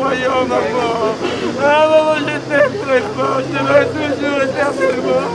royaume, maman. Ah, maman, je t'aime très fort, je t'aimerai toujours éternellement.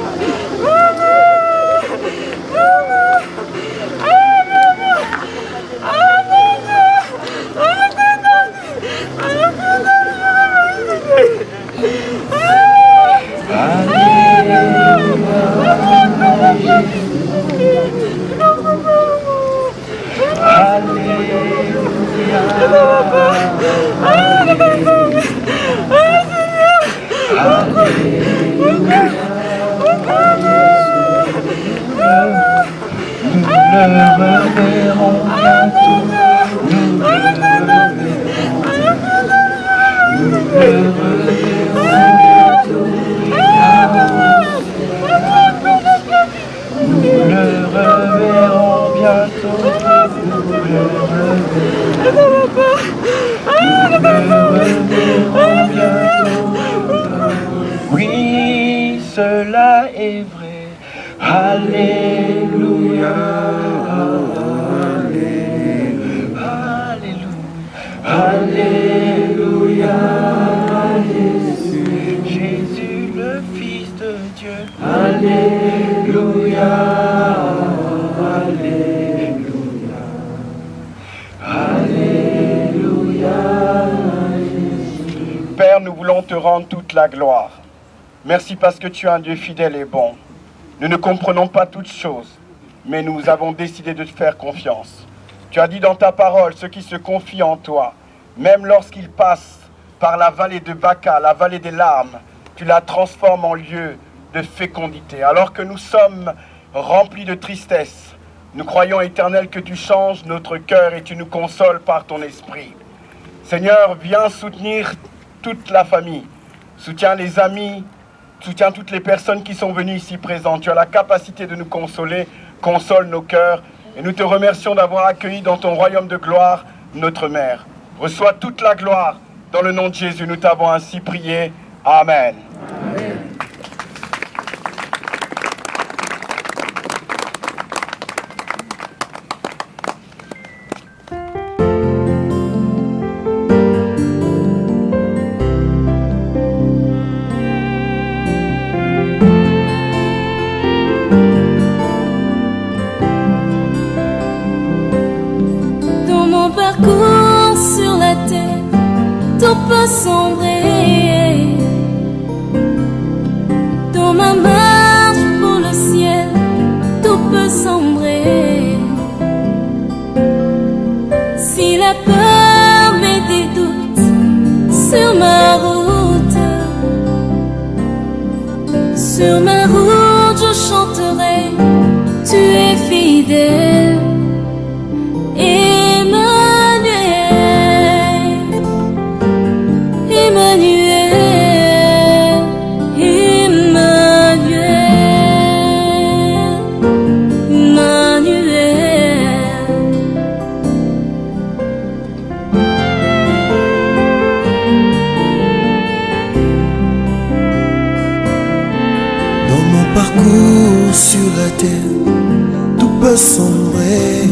Oui, cela est vrai. Alléluia. Alléluia. Jésus, le Fils de Dieu. Alléluia. Alléluia. Alléluia. Père, nous voulons te rendre toute la gloire. Merci parce que tu es un Dieu fidèle et bon. Nous ne comprenons pas toutes choses, mais nous avons décidé de te faire confiance. Tu as dit dans ta parole, ceux qui se confient en toi, même lorsqu'ils passent par la vallée de Baca, la vallée des larmes, tu la transformes en lieu de fécondité. Alors que nous sommes remplis de tristesse, nous croyons, Éternel, que tu changes notre cœur et tu nous consoles par ton esprit. Seigneur, viens soutenir toute la famille, soutiens les amis, soutiens toutes les personnes qui sont venues ici présentes. Tu as la capacité de nous consoler, console nos cœurs. Et nous te remercions d'avoir accueilli dans ton royaume de gloire notre Mère. Reçois toute la gloire. Dans le nom de Jésus, nous t'avons ainsi prié. Amen. Amen. Tout peut sombrer dans ma marche pour le ciel, tout peut sombrer. Si la peur met des doutes sur ma route je chanterai, tu es fidèle. Sur la terre, tout peut sombrer.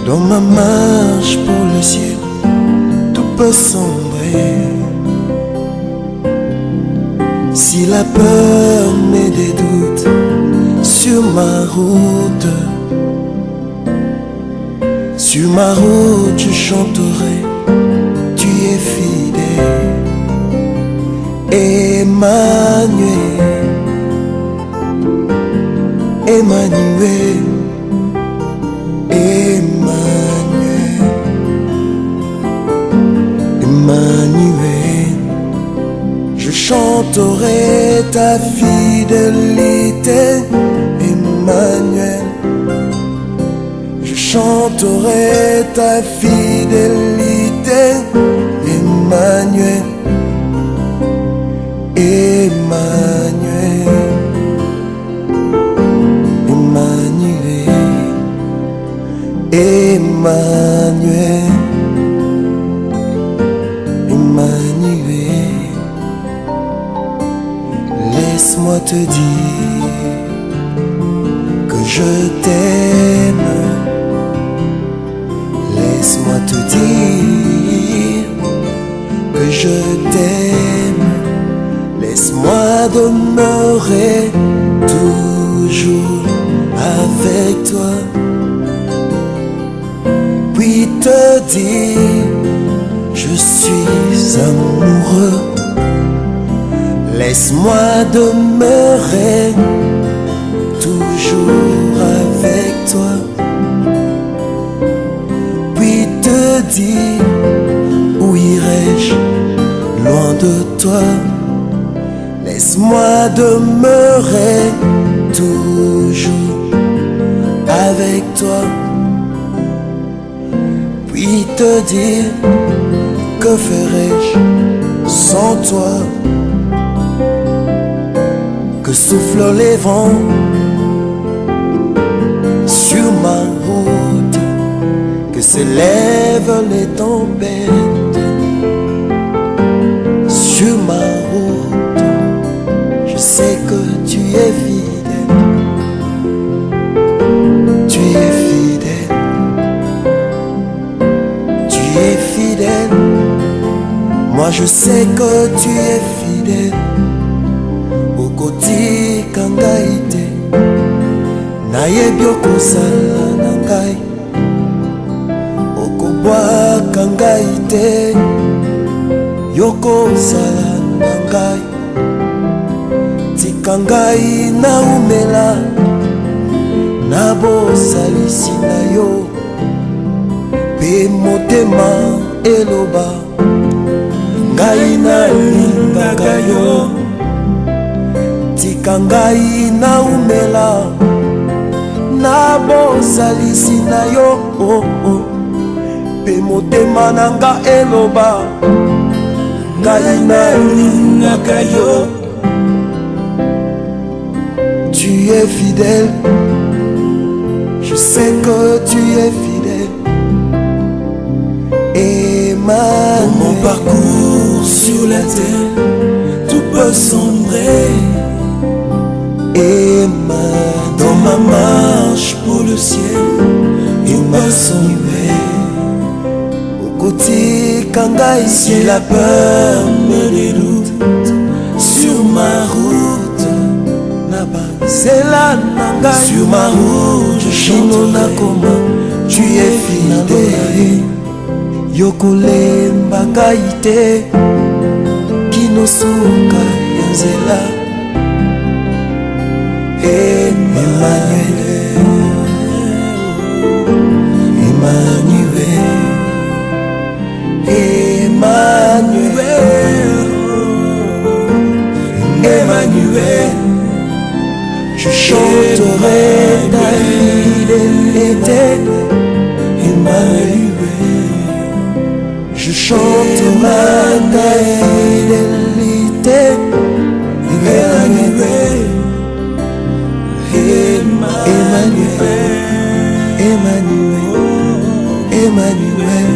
Dans ma marche pour le ciel, tout peut sombrer. Si la peur met des doutes sur ma route je chanterai, tu es fidèle. Emmanuel, Emmanuel, Emmanuel, Emmanuel. Je chanterai ta fidélité, Emmanuel. Je chanterai ta fidélité, Emmanuel. Emmanuel, Emmanuel, Emmanuel, Emmanuel. Laisse-moi te dire que je t'aime. laisse-moi te dire que je t'aime. Laisse-moi demeurer toujours avec toi. Puis te dire, je suis amoureux. Laisse-moi demeurer toujours avec toi. Puis te dire, où irai-je loin de toi? Laisse-moi demeurer toujours avec toi. Puis te dire, que ferais-je sans toi? Que soufflent les vents sur ma route, que s'élèvent les tempêtes sur ma route. Je sais que tu es fidèle, tu es fidèle, tu es fidèle. Moi je sais que tu es fidèle. Okoti kangai te, nayebi okosala na ngai. Okobwa kangai te, yokozala na ngai. Tika ngai naumela, nabosalisi na yo. Pe motema eloba, ngai nalingaka yo. Tika ngai naumela, nabosalisi na yo. Pe motema nanga eloba, ngai nalingaka yo. Tu es fidèle, je sais que tu es fidèle. Et dans mon parcours sur la terre, tout peut sombrer. Et dans ma marche pour le ciel, il m'a sauvé. Au côté kangai, si la peur me déroute sur ma route, c'est la nanga. Sur ma route, je chanterai. Tu es fidèle. Yokole mbangaite, kinosuka yanzela. Emmanuel, Emmanuel, Emmanuel, Emmanuel. Je chanterai ta fidélité, Emmanuel. Je chanterai ta fidélité, Emmanuel. Emmanuel, Emmanuel, Emmanuel.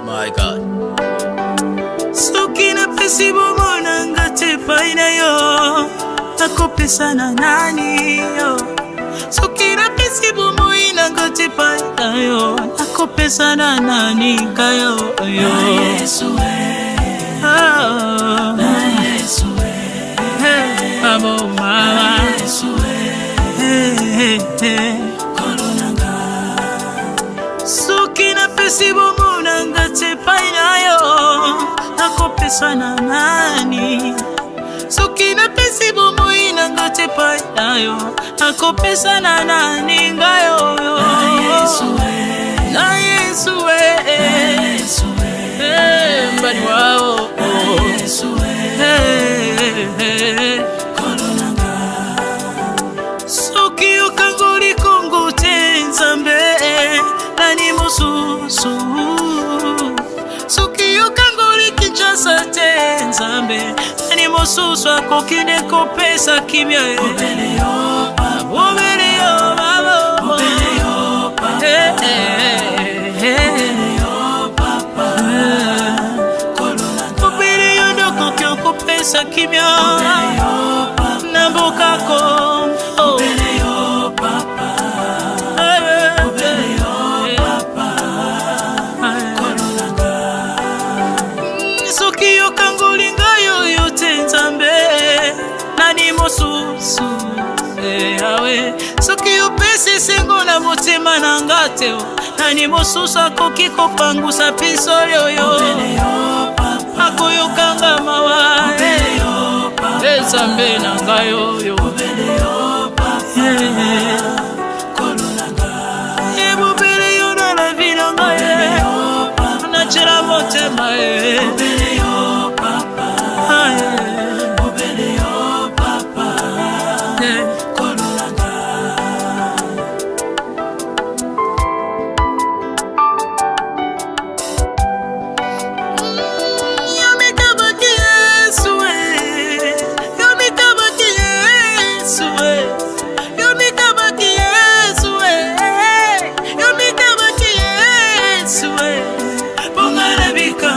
My God. Soki na pesi bomona ngate paina yo, nakopesa na nani yo. Soki na pesi bomoina ngate paina yo, nakopesa na nani kayo yo. Na Yesu na Yesu amo mama. Na Yesu kolonanga. Soki na pesi bomona ngate paina yo, nakopesa na nani. Soki na pesi bomoina ngate paina yo, nakopesa na nani ngayo yo. Na Yesu na Yesu mbani wao. Na Yesu kolonanga. Soki ukangoli kongo te nzambe, nani mususu. Soki ukangoli Kinshasa te nzambe, nani mosusu akokende kopesa kimia Obele yo papa, obele yo baba obele yo papa, obele yo papa, kolonanga. obele yo dokoki okopesa kimia Obele yo papa, na mbokako obele yo papa, obele yo papa, kolonanga. soki yokangoli ngai oyo te Nzambe nani mosusu awe soki opesi esengo na motema na nga te nani mosusu akoki kopangusa biso oyo Obele yo papa, akoyokanga mawa obele yo papa, Nzambe na ngai oyo obele yo papa, kolonanga. ebobele yo na la vi na ngai Obele yo papa, nachela motema obele yo papa, obele yo papa, kolonanga. Yomitabaki Yesu yomitabaki Yesu yomitabaki Yesu yomitabaki Yesu Bongalabika,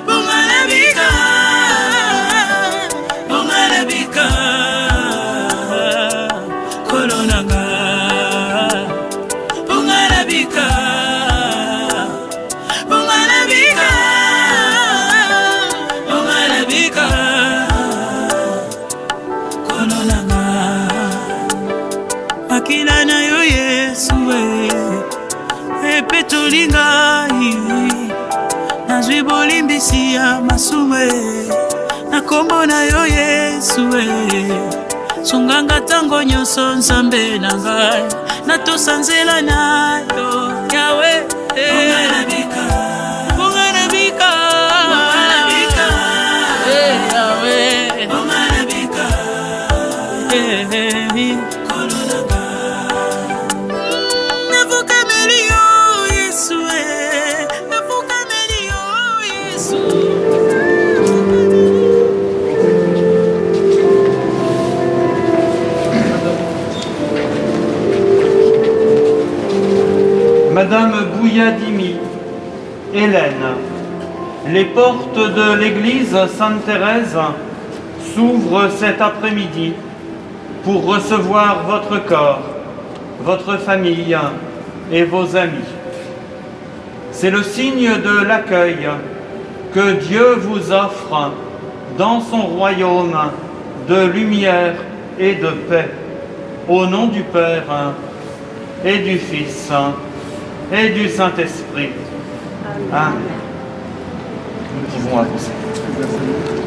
bongalabika bongalabika, kolonanga. Bongalabika, bongalabika bongalabika, kolonanga. makila na yo Yesu epetoli ngai nazwi bolimbisi ya masumu na kombo na yo Yesu sunganga ntango nyonso Nzambe na ngai natosa nzela na yo Yawe Bongalabika, bongalabika bongalabika, Yawe bongalabika, kolonanga. nafukameli yo Yesu nafukameli yo Yesu. Madame Bouilladimi, Hélène, les portes de l'église Sainte-Thérèse s'ouvrent cet après-midi pour recevoir votre corps, votre famille et vos amis. C'est le signe de l'accueil que Dieu vous offre dans son royaume de lumière et de paix. Au nom du Père et du Fils et du Saint-Esprit. Amen. Nous pouvons avancer.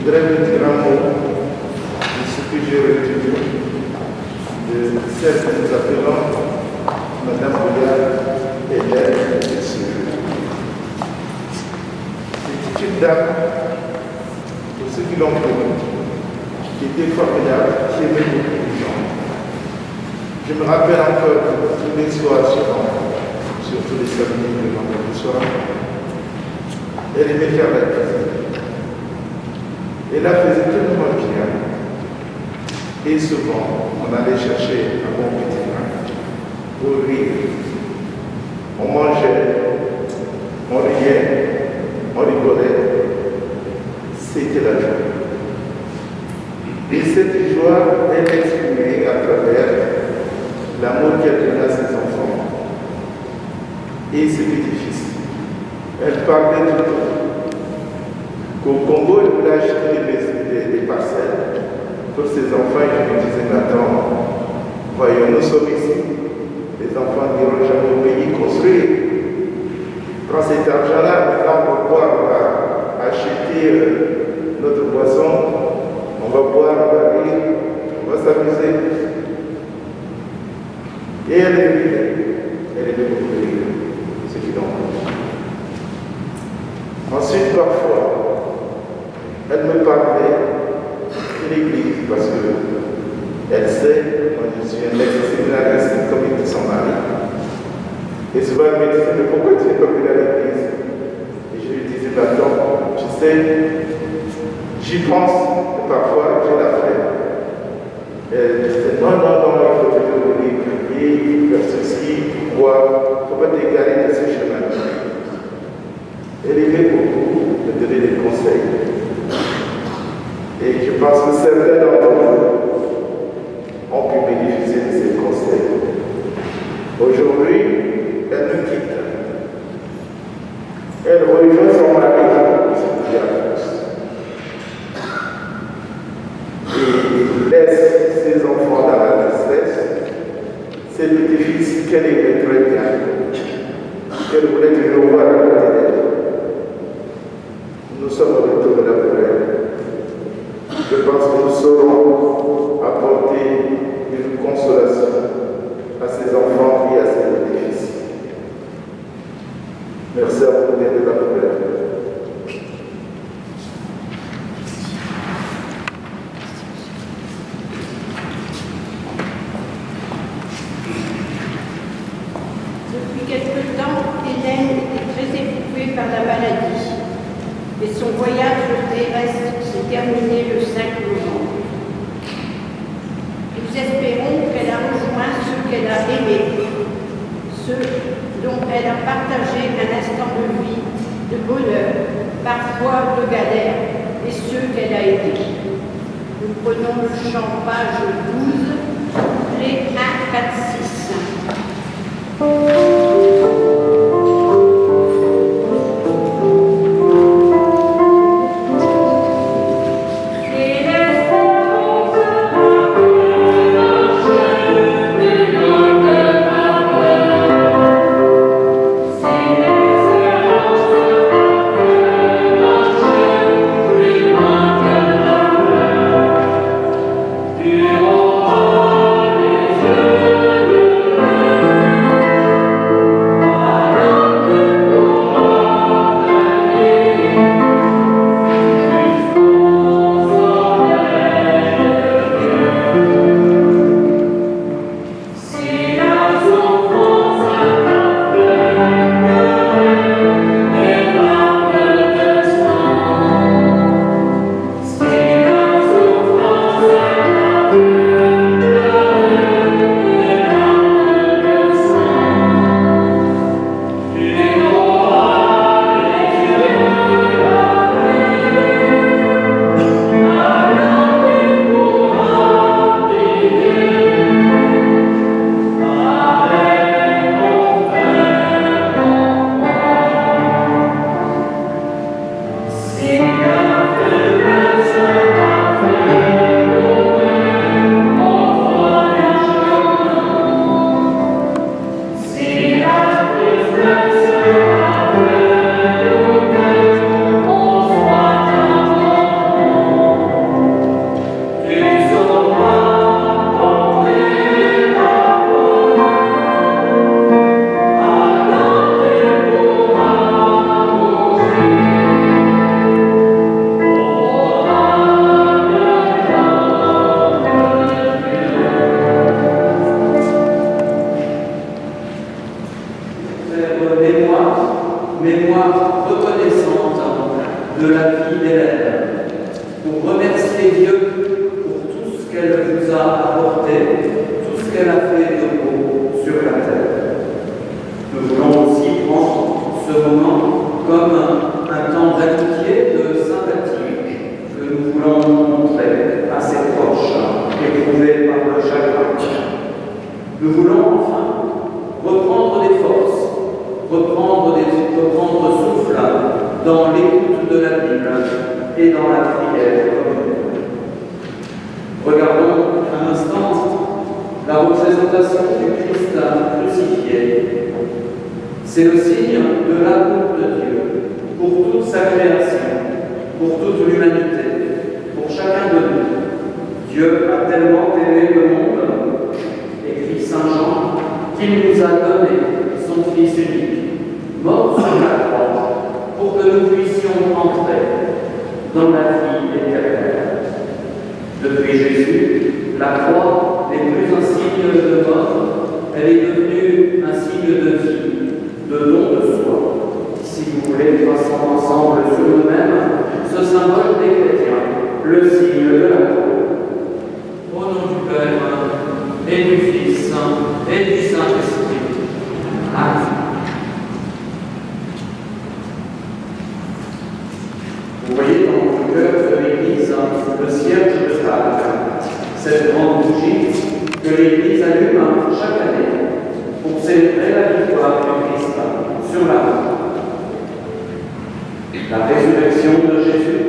voudrais vous dire un mot de ce que j'ai retenu de celle que nous appelons Madame Bouyad et l'aide de ce jour. C'est une dame, pour ceux qui l'ont connue, qui était formidable, qui aimait beaucoup de gens. Je me rappelle encore tous les soirs, surtout les samedis et les vendredis soirs, elle aimait faire la cuisine. Et la faisait tellement bien. Et souvent, on allait chercher un bon petit pain pour rire. On mangeait, on riait, on rigolait. C'était la joie. Et cette joie, elle exprimée à travers l'amour qu'elle donnait à ses enfants et ses petits-fils. Elle parlait tout le temps. Qu'au Congo, elle voulait acheter des parcelles pour ses enfants. Et je me disais, mais attends, voyons, nous sommes ici. Les enfants n'iront jamais au pays construire. Prends cet argent-là, maintenant on va pouvoir acheter notre boisson. On va boire, on va rire, on va s'amuser. Et elle aimait beaucoup rire, ce qui l'ont. Ensuite, parfois, elle me parlait de l'église parce qu'elle sait, moi je suis un ex-séminariste comme il dit son mari. Et souvent elle me disait, mais pourquoi tu n'es pas venu à l'église? Et je lui disais, attends, tu sais, j'y pense, mais parfois j'ai la flemme. Elle disait, non, il faut toujours venir prier, il faut faire ceci, pourquoi, il ne faut pas t'égarer de ce chemin. Elle aimait beaucoup de donner des conseils. Et je pense que certains d'entre vous ont pu bénéficier de ces conseils. Aujourd'hui, elle nous quitte. Elle rejoint son mari, Sylvia Fox. Et laisse ses enfants dans la tristesse. Ses petits-fils qu'elle aimait très bien, qu'elle voulait toujours voir à côté d'elle. Nous sommes au retour de la prière. Je pense que nous saurons apporter une consolation à ses enfants et à ses petits-fils. Merci à vous de la prière. Depuis quelque temps, Hélène était très éprouvée par la maladie. Et son voyage terrestre s'est terminé le 5 novembre. Nous espérons qu'elle a rejoint ceux qu'elle a aimés, ceux dont elle a partagé un instant de vie, de bonheur, parfois de galère, et ceux qu'elle a aidés. Nous prenons le chant page 12, couplet 1, 4, 6. fille d'Hélène, pour remercier Dieu pour tout ce qu'elle vous a apporté, tout ce qu'elle a fait de beau sur la terre. Nous voulons aussi prendre ce moment comme un temps d'amitié, de sympathie que nous voulons montrer à ses proches, éprouvés par le chagrin. Nous voulons enfin reprendre des forces, reprendre souffle dans l'écoute de la Bible et dans la prière commune. Regardons un instant la représentation du Christ crucifié. C'est le signe de l'amour de Dieu pour toute sa création, pour toute l'humanité, pour chacun de nous. Dieu a tellement aimé le monde, écrit Saint Jean, qu'il nous a donné son Fils unique, mort sur la croix, pour que nous puissions entrer dans la vie éternelle. Depuis Jésus, la croix n'est plus un signe de mort, elle est devenue un signe de vie, de don de soi. Si vous voulez, faisons ensemble sur nous-mêmes ce symbole des chrétiens, le signe de la croix. Au nom du Père, et du Fils, et du Saint-Esprit. Amen. Vous voyez dans le cœur de l'Église le cierge de Pâques, cette grande bougie que l'Église allume chaque année pour célébrer la victoire du Christ sur la croix. La résurrection de Jésus,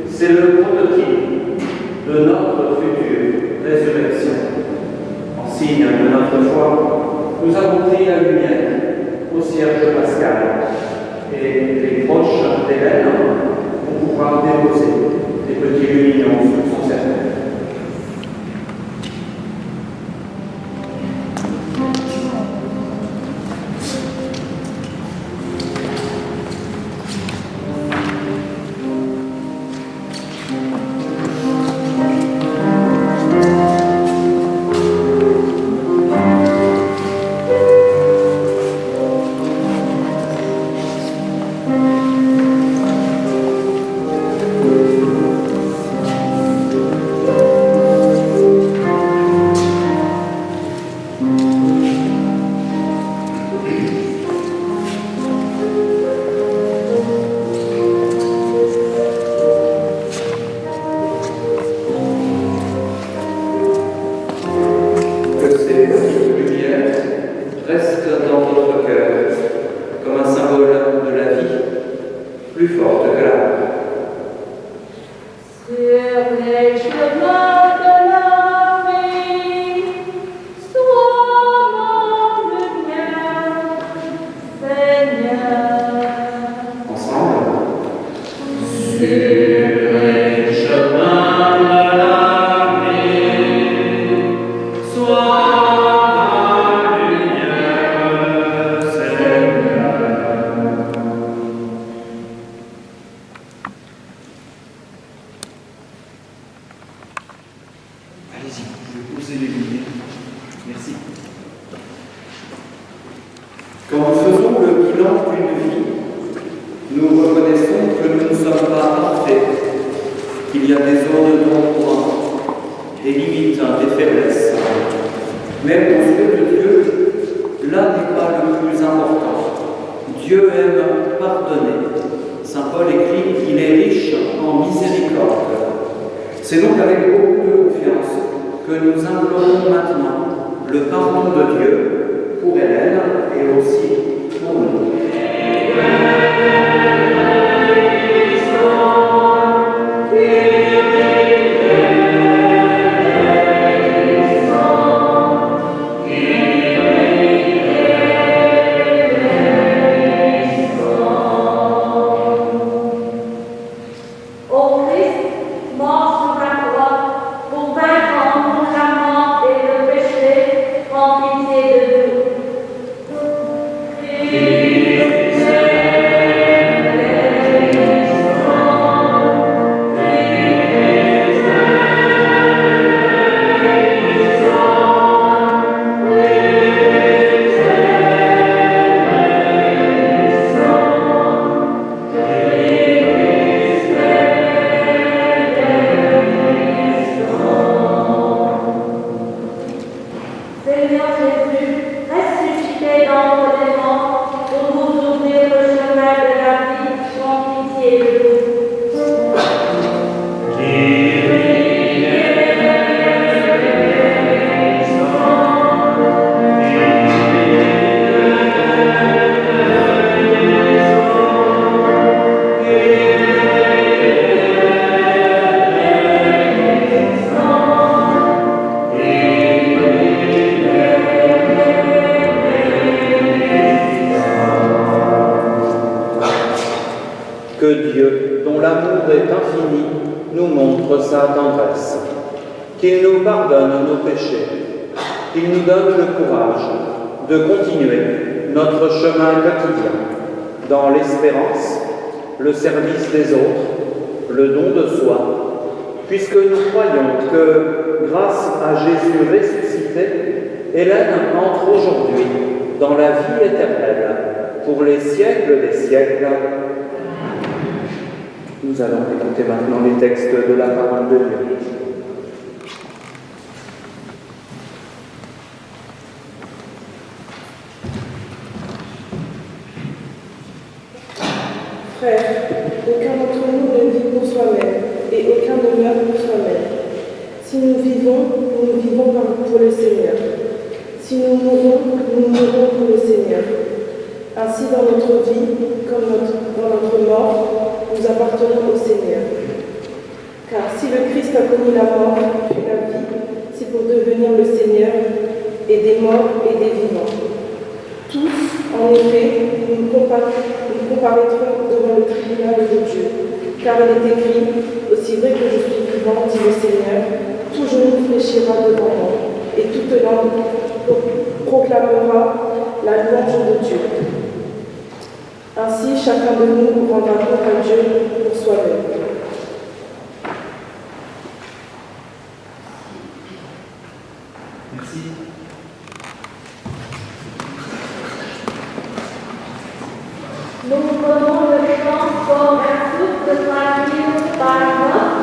c'est le prototype de notre future résurrection. En signe de notre foi, nous avons pris la lumière au cierge pascal et les proches d'Hélène vont pouvoir déposer des petits luminons sur son cercueil. amour est infini, nous montre sa tendresse. Qu'il nous pardonne nos péchés, qu'il nous donne le courage de continuer notre chemin quotidien dans l'espérance, le service des autres, le don de soi, puisque nous croyons que, grâce à Jésus ressuscité, Hélène entre aujourd'hui dans la vie éternelle pour les siècles des siècles. Nous allons écouter maintenant les textes de la parole de Dieu. Frères, aucun d'entre nous ne vit pour soi-même, et aucun ne meurt pour soi-même. Si nous vivons pour le Seigneur. Si nous mourons pour le Seigneur. Ainsi, dans notre vie, comme dans notre mort, nous appartenons au Seigneur. Car si le Christ a connu la mort puis la vie, c'est pour devenir le Seigneur et des morts et des vivants. Tous, en effet, nous comparaîtrons devant le tribunal de Dieu. Car il est écrit, aussi vrai que je suis vivant, dit le Seigneur, tout genou fléchira devant moi, et toute langue proclamera la louange de Dieu. Ainsi, chacun de nous rendra compte à Dieu pour soi-même. Merci. Nous prenons le chant comme un souffle de tranquille par notre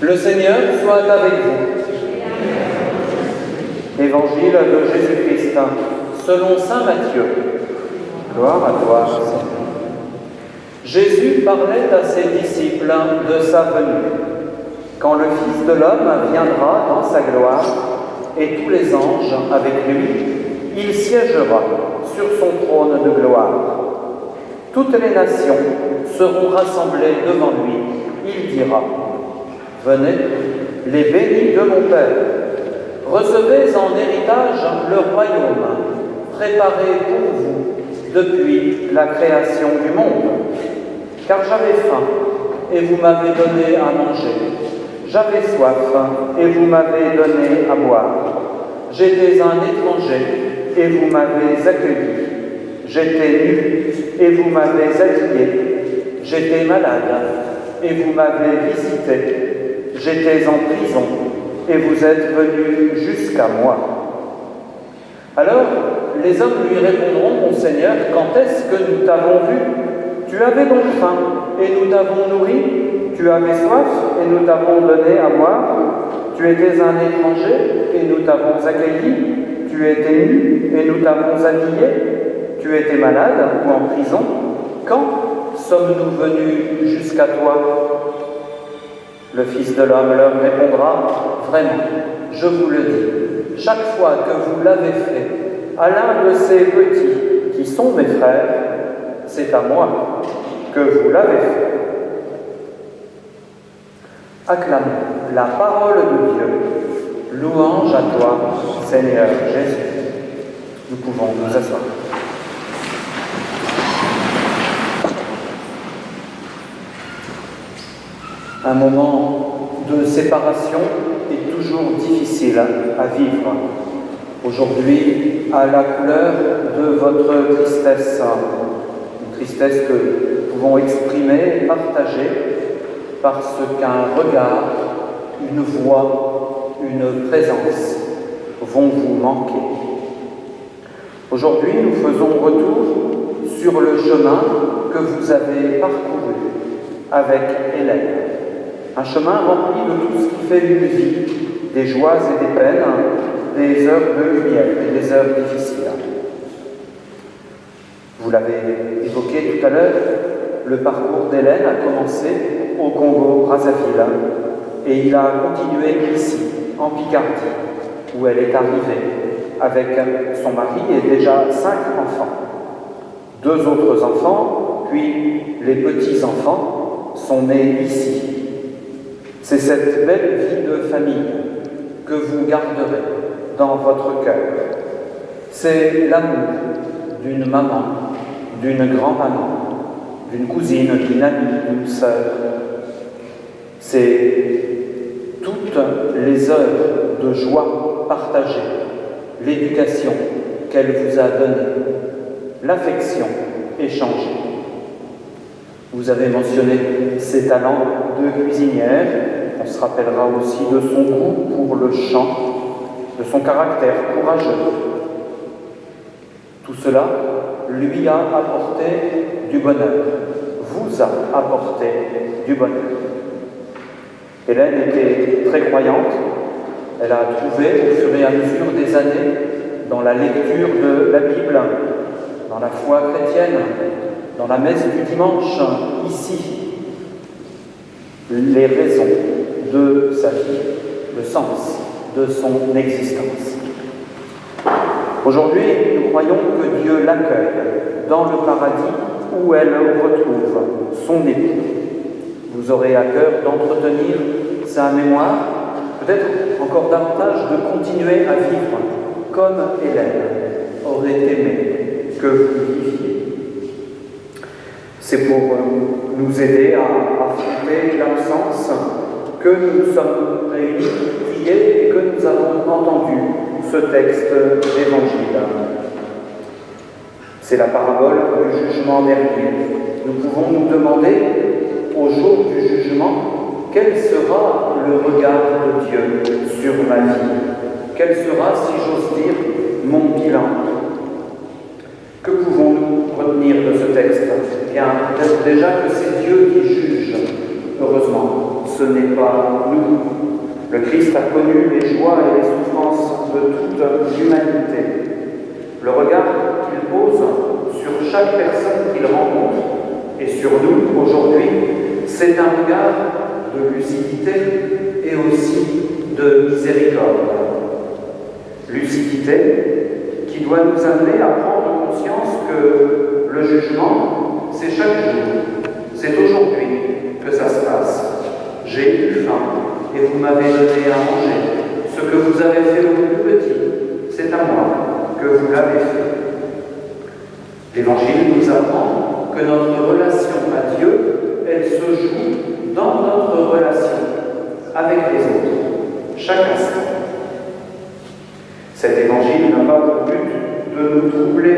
Le Seigneur soit avec vous. Évangile de Jésus-Christ selon saint Matthieu. Gloire à toi, Seigneur. Jésus parlait à ses disciples de sa venue. quand le Fils de l'homme viendra dans sa gloire, et tous les anges avec lui, il siégera sur son trône de gloire. Toutes les nations seront rassemblées devant lui. Il dira, « Venez, les bénis de mon Père, recevez en héritage le royaume, préparé pour vous depuis la création du monde. Car j'avais faim, et vous m'avez donné à manger. J'avais soif, et vous m'avez donné à boire. J'étais un étranger, et vous m'avez accueilli. J'étais nu, et vous m'avez habillé. J'étais malade, et vous m'avez visité. J'étais en prison, et vous êtes venus jusqu'à moi. » Alors, les hommes lui répondront, « Mon Seigneur, quand est-ce que nous t'avons vu? Tu avais donc faim, et nous t'avons nourri. Tu avais soif, et nous t'avons donné à boire. Tu étais un étranger, et nous t'avons accueilli. Tu étais nu, et nous t'avons habillé. Tu étais malade ou en prison. Quand sommes-nous venus jusqu'à toi? » Le Fils de l'homme leur répondra, « Vraiment, je vous le dis, chaque fois que vous l'avez fait à l'un de ces petits qui sont mes frères, c'est à moi que vous l'avez fait. » Acclamons la parole de Dieu. Louange à toi, Seigneur Jésus. Nous pouvons nous asseoir. Un moment de séparation est toujours difficile à vivre. Aujourd'hui, à la couleur de votre tristesse, une tristesse que nous pouvons exprimer et partager parce qu'un regard, une voix, une présence vont vous manquer. Aujourd'hui, nous faisons retour sur le chemin que vous avez parcouru avec Hélène. Un chemin rempli de tout ce qui fait une vie, des joies et des peines, des heures de lumière et des heures difficiles. Vous l'avez évoqué tout à l'heure, le parcours d'Hélène a commencé au Congo-Brazzaville et il a continué ici, en Picardie, où elle est arrivée avec son mari et déjà 5 enfants. 2 autres enfants, puis les petits-enfants, sont nés ici. C'est cette belle vie de famille que vous garderez dans votre cœur. C'est l'amour d'une maman, d'une grand-maman, d'une cousine, d'une amie, d'une sœur. C'est toutes les heures de joie partagée, l'éducation qu'elle vous a donnée, l'affection échangée. Vous avez mentionné ses talents de cuisinière. On se rappellera aussi de son goût pour le chant, de son caractère courageux. Tout cela lui a apporté du bonheur, vous a apporté du bonheur. Hélène était très croyante. Elle a trouvé au fur et à mesure des années, dans la lecture de la Bible, dans la foi chrétienne, dans la messe du dimanche, ici, les raisons de sa vie, le sens de son existence. Aujourd'hui, nous croyons que Dieu l'accueille dans le paradis où elle retrouve son époux. Vous aurez à cœur d'entretenir sa mémoire, peut-être encore davantage de continuer à vivre comme Hélène aurait aimé que vous viviez. C'est pour nous aider à affronter l'absence que nous sommes réunis pour prier et que nous avons entendu ce texte d'évangile. C'est la parabole du jugement dernier. Nous pouvons nous demander, au jour du jugement, quel sera le regard de Dieu sur ma vie? Quel sera, si j'ose dire, mon bilan? Que pouvons-nous retenir de ce texte? Eh bien, déjà que c'est Dieu qui juge. Heureusement, ce n'est pas nous. Le Christ a connu les joies et les souffrances de toute l'humanité. Le regard qu'il pose sur chaque personne qu'il rencontre et sur nous aujourd'hui, c'est un regard de lucidité et aussi de miséricorde. Lucidité qui doit nous amener à prendre conscience que le jugement, c'est chaque jour, c'est aujourd'hui que ça se passe. J'ai eu faim et vous m'avez donné à manger. Ce que vous avez fait au plus petit, c'est à moi que vous l'avez fait. L'Évangile nous apprend que notre relation à Dieu, elle se joue dans notre relation avec les autres, chaque instant. Cet Évangile n'a pas pour but de nous troubler,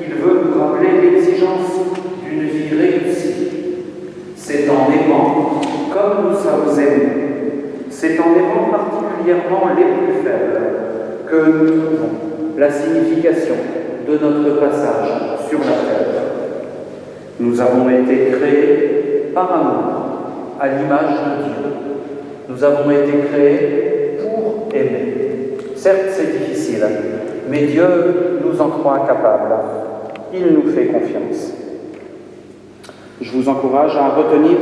il veut nous rappeler l'exigence d'une vie réussie. C'est en aimant comme nous sommes aimés, c'est en aimant particulièrement les plus faibles que nous trouvons la signification de notre passage sur la terre. Nous avons été créés par amour, à l'image de Dieu. Nous avons été créés pour aimer. Certes, c'est difficile, mais Dieu nous en croit capables. Il nous fait confiance. Je vous encourage à retenir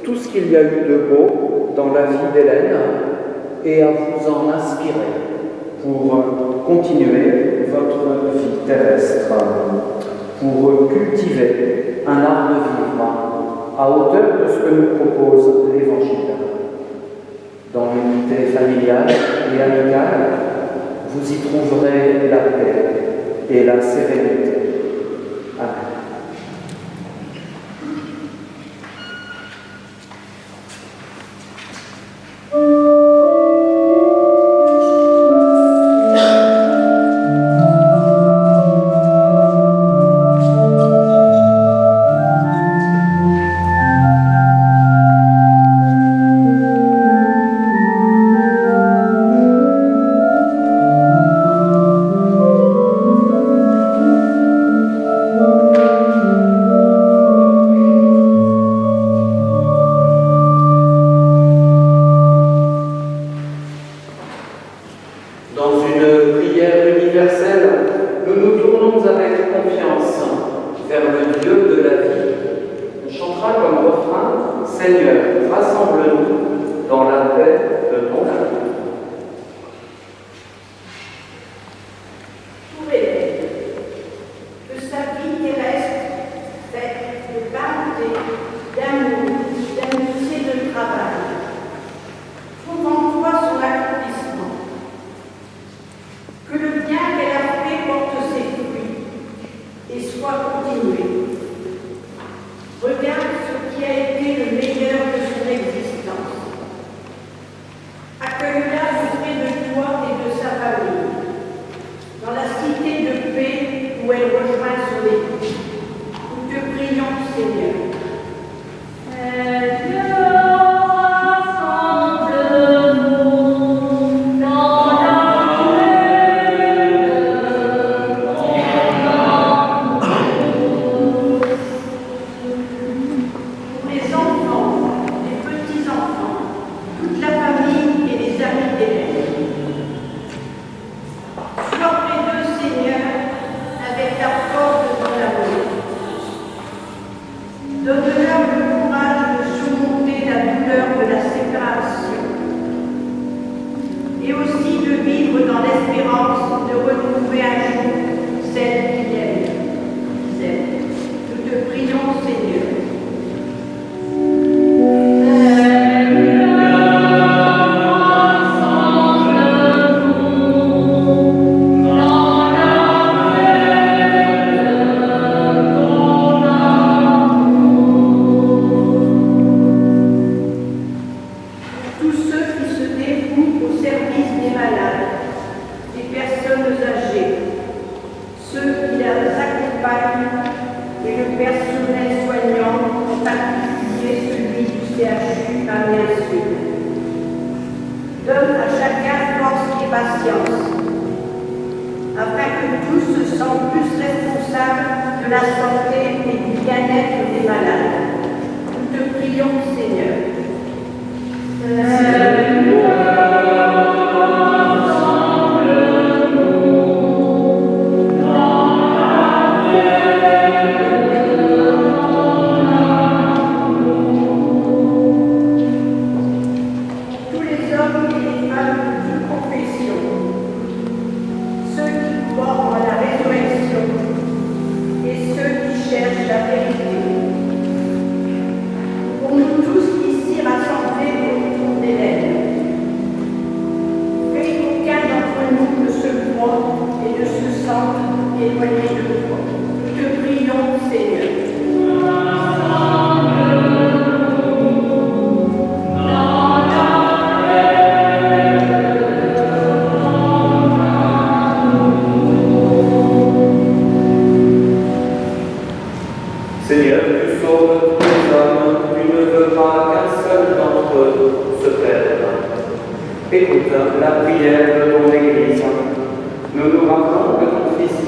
tout ce qu'il y a eu de beau dans la vie d'Hélène et à vous en inspirer pour continuer votre vie terrestre, pour cultiver un art de vivre à hauteur de ce que nous propose l'Évangile. Dans l'unité familiale et amicale, vous y trouverez la paix et la sérénité. Amen.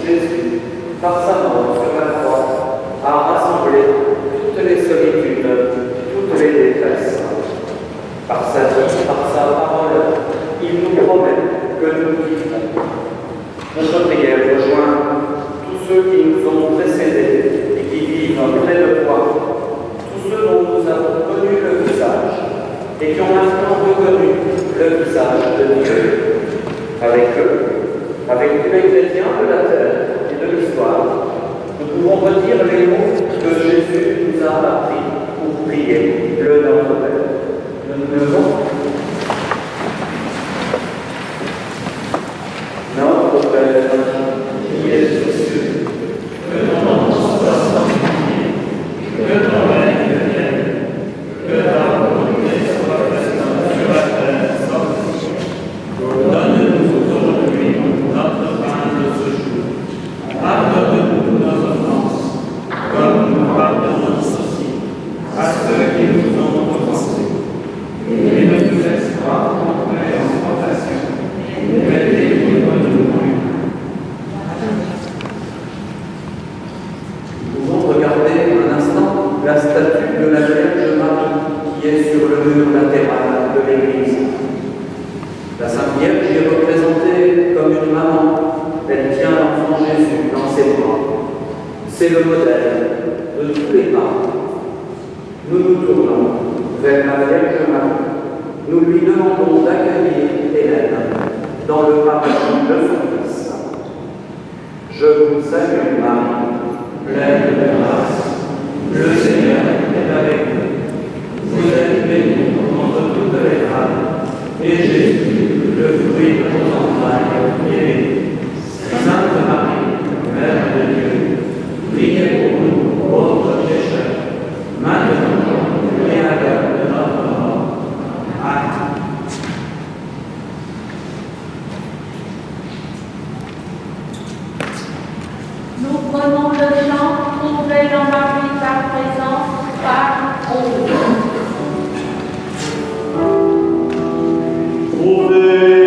Jésus, par sa mort sur la croix, a rassemblé toutes les solitudes, toutes les détresses. Par sa vie, par sa parole, il nous promet que nous vivrons. Notre prière rejoint tous ceux qui nous ont précédés et qui vivent près de toi, tous ceux dont nous avons connu le visage et qui ont maintenant reconnu le visage de Dieu. Avec eux, avec tous les chrétiens de la terre et de l'histoire, nous pouvons redire les mots que Jésus nous a appris pour prier le Notre Père. Nous devons. Notre Père, qui es aux cieux, que ton nom soit sanctifié, que ton règne vienne, que ta volonté soit faite sur la terre comme au ciel. Donne-nous aujourd'hui notre pain de ce jour. Pardonne-nous nos offenses, comme nous pardonnons aussi à ceux qui nous ont offensés. Et ne nous laisse pas entrer en tentation, mais délivre-nous du mal. Nous pouvons regarder un instant la statue de la Vierge Marie qui est sur le mur latéral de l'église. La Sainte Vierge est représentée comme une maman. Elle tient l'enfant Jésus dans ses bras. C'est le modèle de tous les parents. Nous nous tournons vers la Vierge Marie. Nous lui demandons d'accueillir Hélène dans le paradis de son Fils. Je vous salue Marie, pleine de grâce. Le Seigneur est avec vous. Vous êtes bénie entre toutes les femmes, et Jésus, le fruit de vos entrailles, est béni. Sainte Marie, Mère de Dieu, priez pour nous, pauvres pécheurs, maintenant et à l'heure de notre mort. Amen. Nous prenons le chant, trouver dans Marie ta présence, par 11. Amen.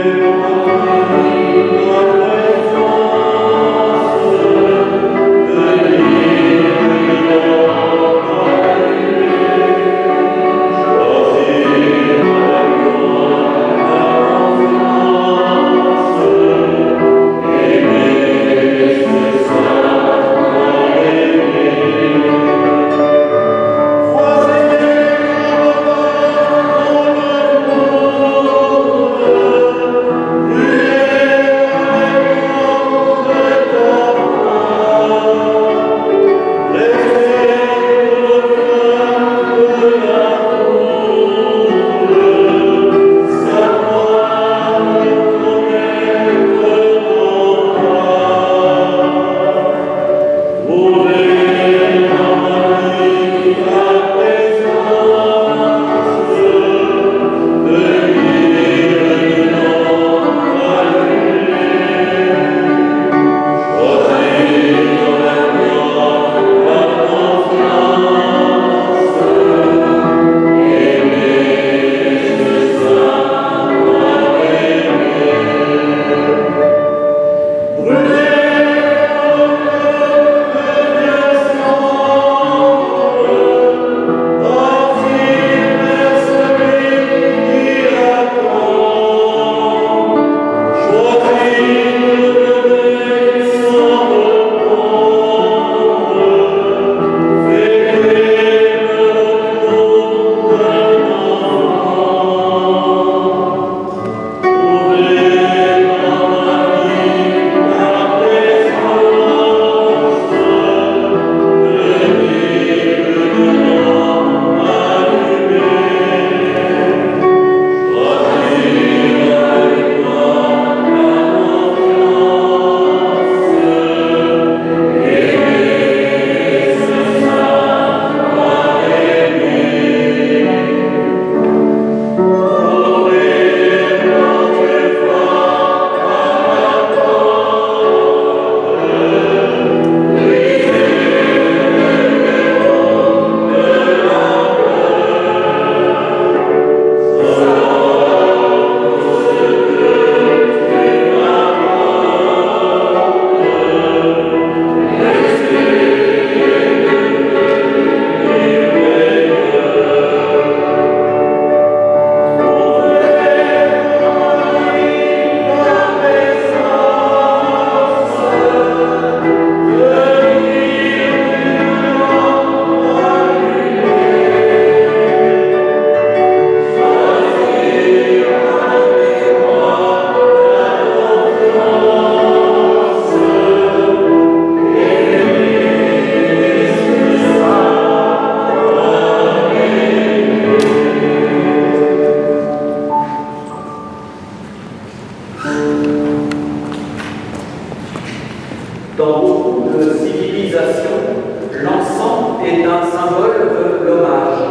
Dans beaucoup de civilisations, l'encens est un symbole de l'hommage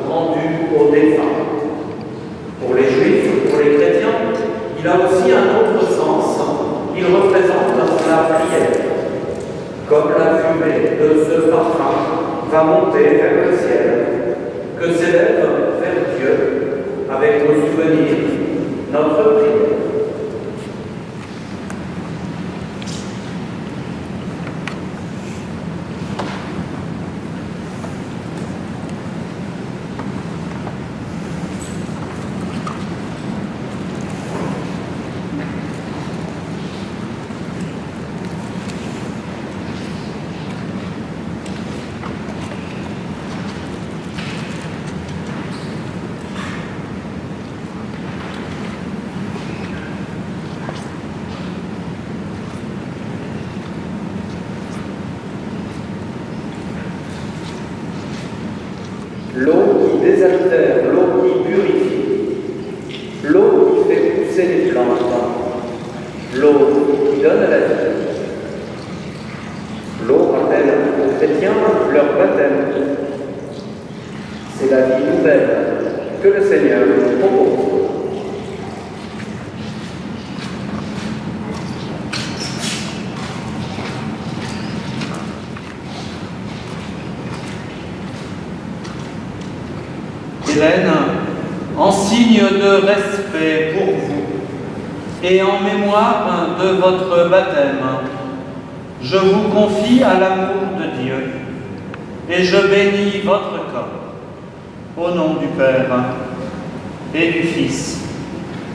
rendu aux défunts. Pour les juifs, pour les chrétiens, il a aussi un autre sens. Il représente la prière. Comme la fumée de ce parfum va monter vers le ciel, que s'élève vers Dieu avec nos souvenirs, notre prière. L'eau qui désaltère, l'eau qui purifie, l'eau qui fait pousser les plantes, l'eau qui donne la vie. L'eau rappelle aux chrétiens leur baptême. C'est la vie nouvelle que le Seigneur nous propose. Hélène, en signe de respect pour vous et en mémoire de votre baptême, je vous confie à l'amour de Dieu et je bénis votre corps au nom du Père et du Fils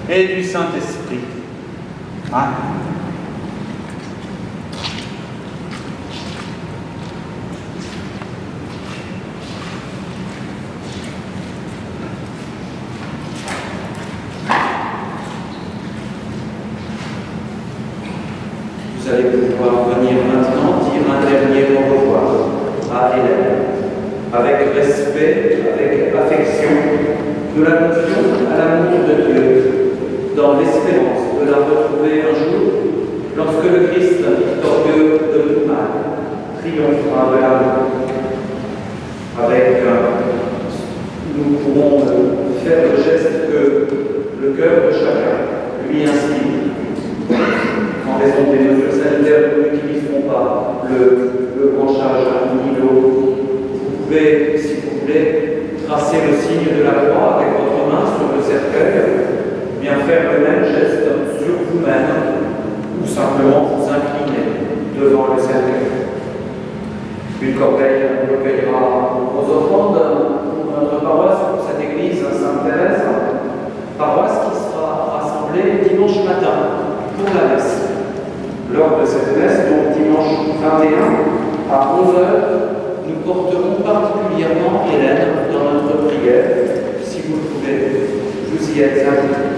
et du Saint-Esprit. Amen. Vous allez pouvoir venir maintenant dire un dernier au revoir à Hélène, avec respect, avec affection, nous l'annoncions à l'amour de Dieu, dans l'espérance de la retrouver un jour, lorsque le Christ, victorieux de tout mal, triomphera de la mort. Avec, nous pourrons faire le geste que le cœur de chacun lui inspire. En raison des mesures sanitaires, nous n'utiliserons pas le branchage ni l'eau. Vous pouvez, si vous voulez, tracer le signe de la croix avec votre main sur le cercueil, bien faire le même geste sur vous-même, ou simplement vous incliner devant le cercueil. Une corbeille recueillera vos offrandes pour notre paroisse, pour cette église Sainte-Thérèse, paroisse qui sera rassemblée dimanche matin pour la messe. Lors de cette messe, donc dimanche 21 à 11h, nous porterons particulièrement Hélène dans notre prière. Si vous le pouvez, vous y êtes invités.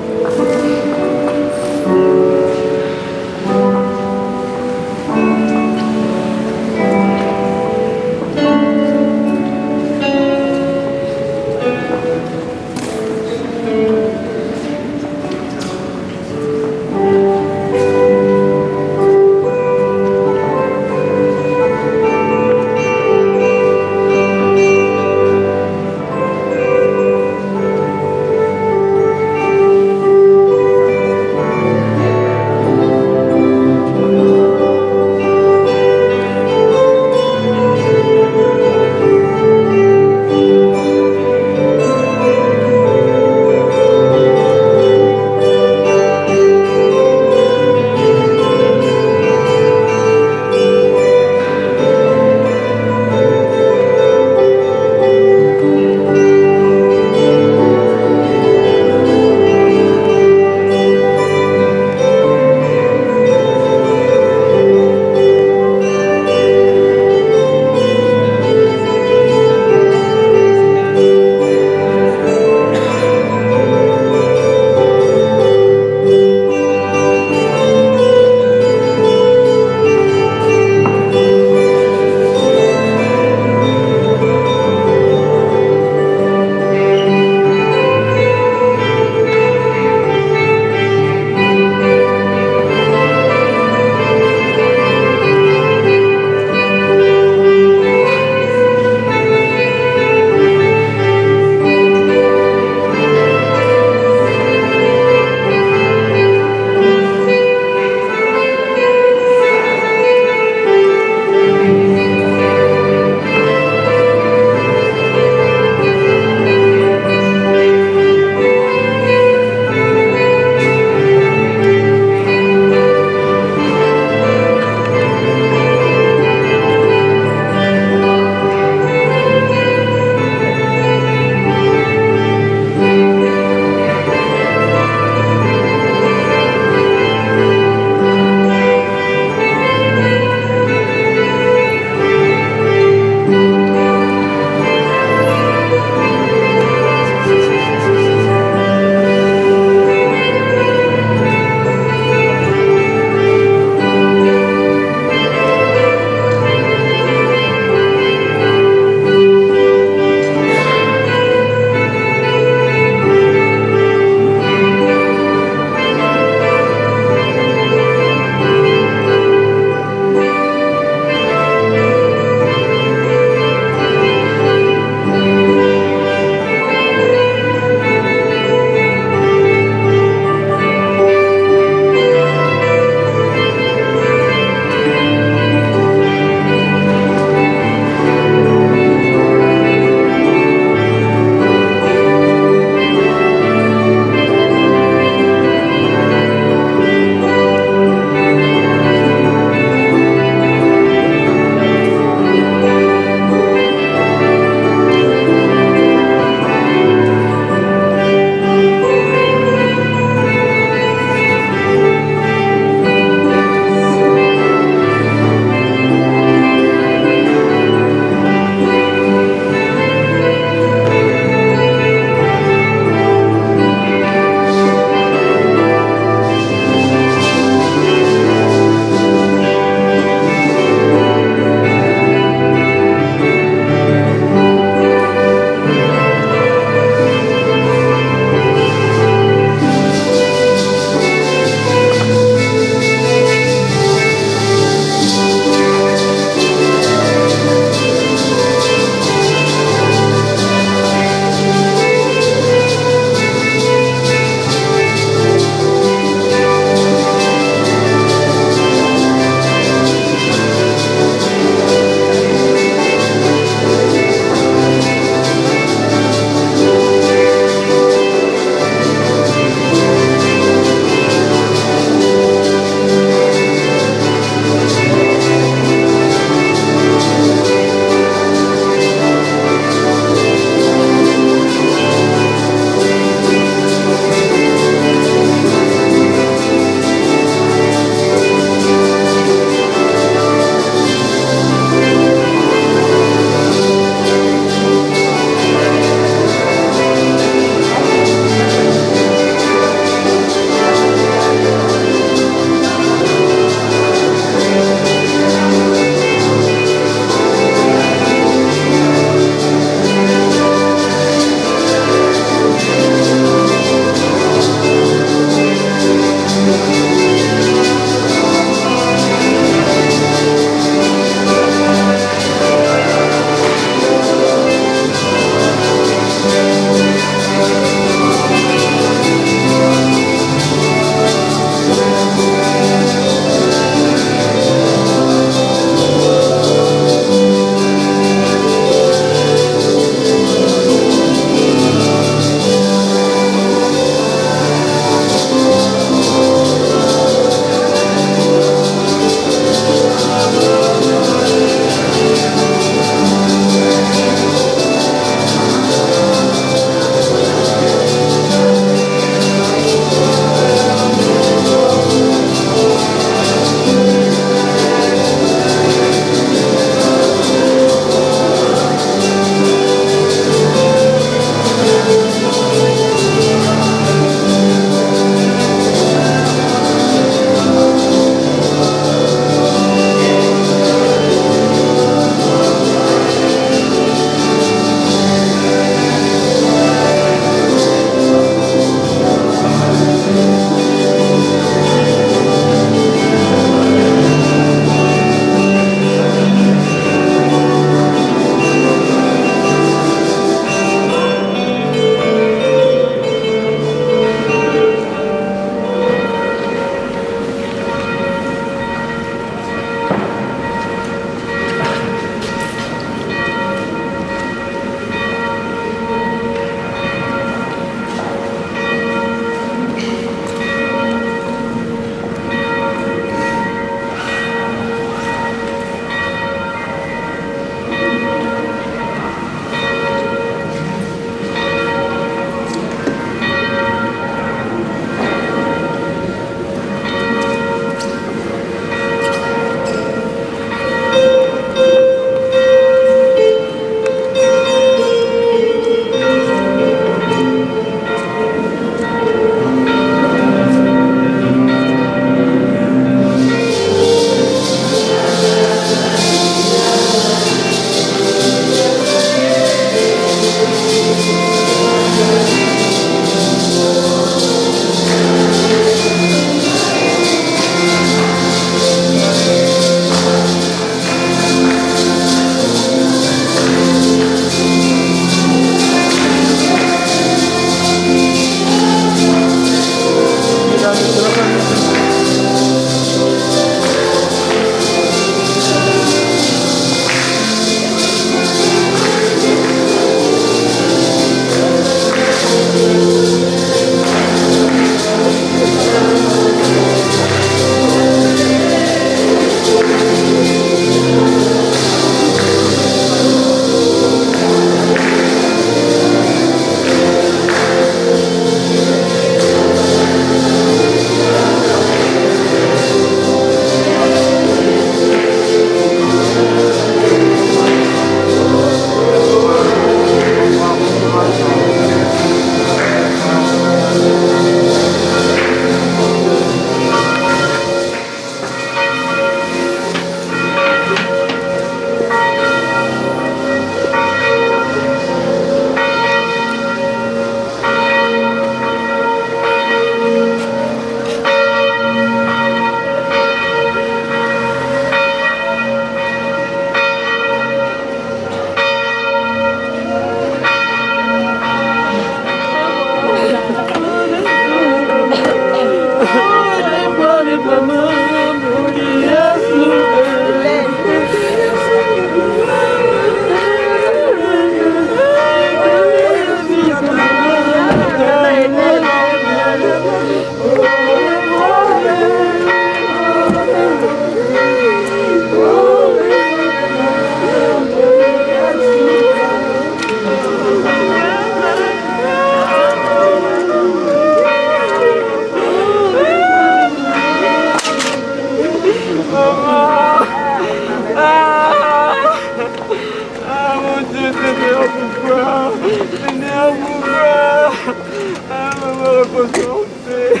repose en paix.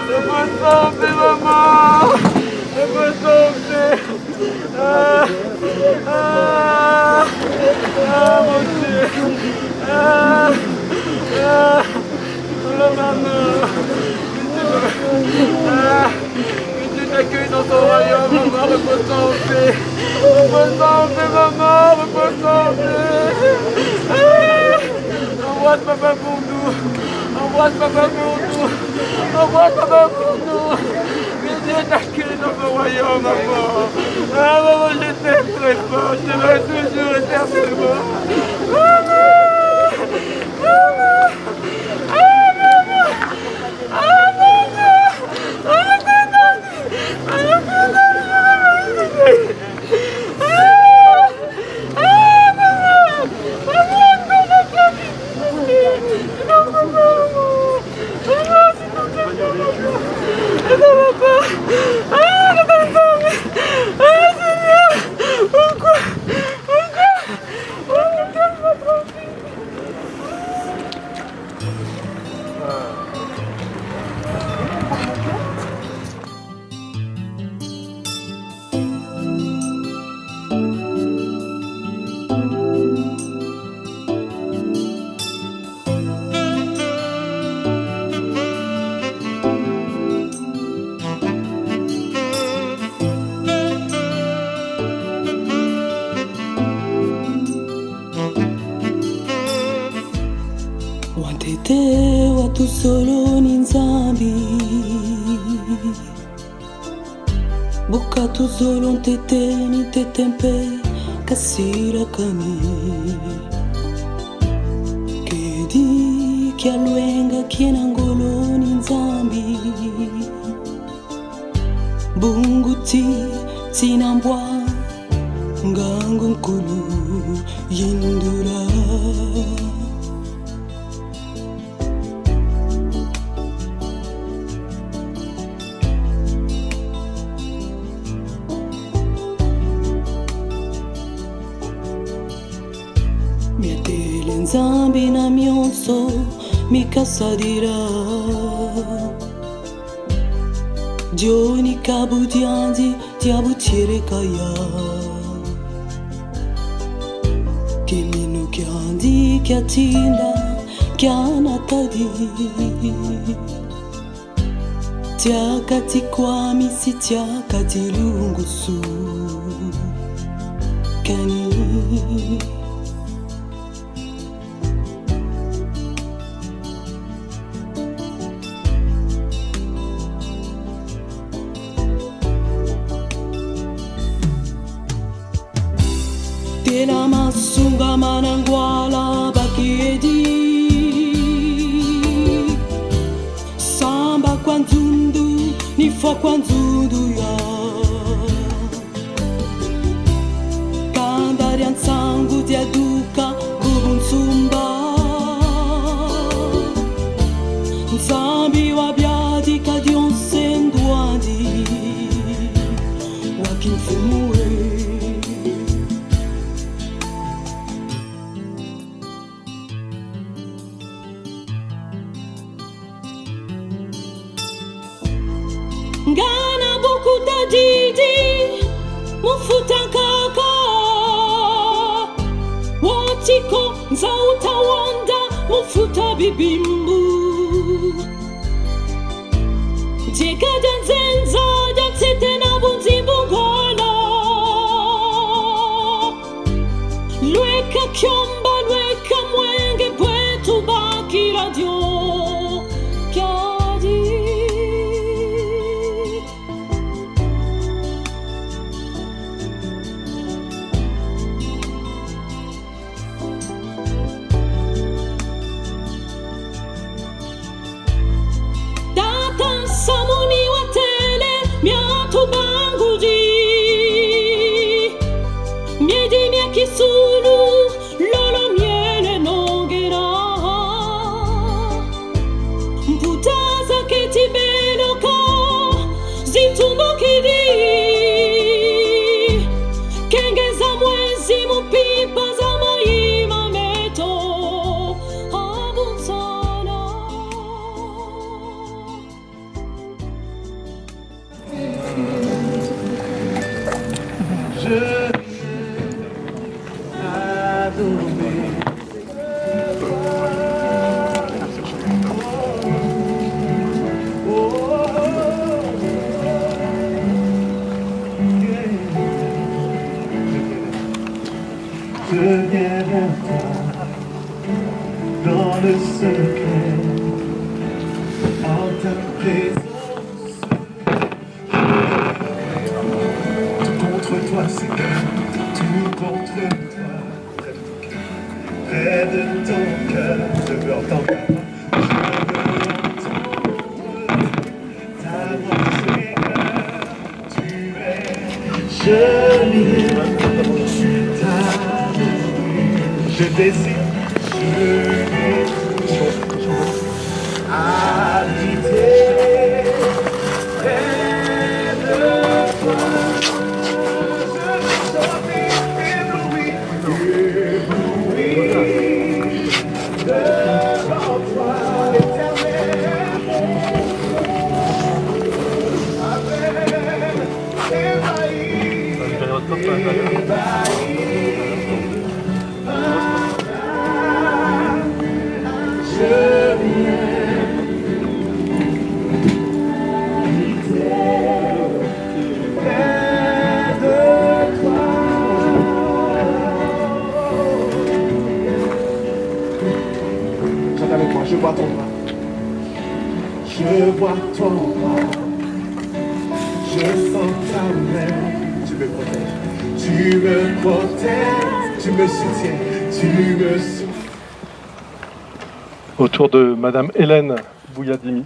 Repose en paix, maman. Repose en paix. Mon Dieu. Oh maman. Que Dieu t'accueille dans ton royaume, maman. Repose en paix. Repose en paix, maman. Repose en paix. Embrasse papa pour nous. Embrasse papa pour nous. Embrasse papa pour nous. Que Dieu t'accueille dans ton royaume, maman. Ah, maman, je t'aime très fort. Je t'aimerai toujours éternellement. Maman. Maman. Ah, maman. Ah, maman. Ah, maman. Ah, Wantete watu solo ni nzambi Buka tu solo ntete ni tetempe kasira kani Kedi kia luenga kiena ngolo ni nzambi Bunguti tinambwa ngangu nkulu yindura Miatele nzambi na mionso mikasadira Dioni kabudiandi diabutiere kaya Kimino kiandi kiatinda kianatadi Tiakati kwamisi tiakati lungusu Kani Tena masunga manangwala bakiedi Samba kwanzundu nifo kwanzundu ya Kandari ansangu diaduka kubunsumba Nzambi wabiadi kadionse ndwandi Wakimfumue Ngana buku tadidi mufuta kaka Watiko nzauta wanda mufuta bibimbu Jeka danzenza datsete na bunzimbu ngola Lweka kyomba lweka mwenge pwetu baki radio Kyadi Samuni watele miatu banguji Miedi mia kisulu lolo je viens adorer. Je viens vers toi, dans le secret, en ta présence. Tout contre toi, Seigneur, tout contre toi. Près de ton cœur, je veux entendre ta voix. Ta voix, Seigneur, tu es. Je viens je décide, je vais habiter près de toi. Je vais chanter ébloui devant toi, l'éternel. Je vois ton bras, je vois ton bras, je sens ta main, tu me protèges, tu me soutiens, tu me soutiens. Autour de Madame Hélène Bouyadimi,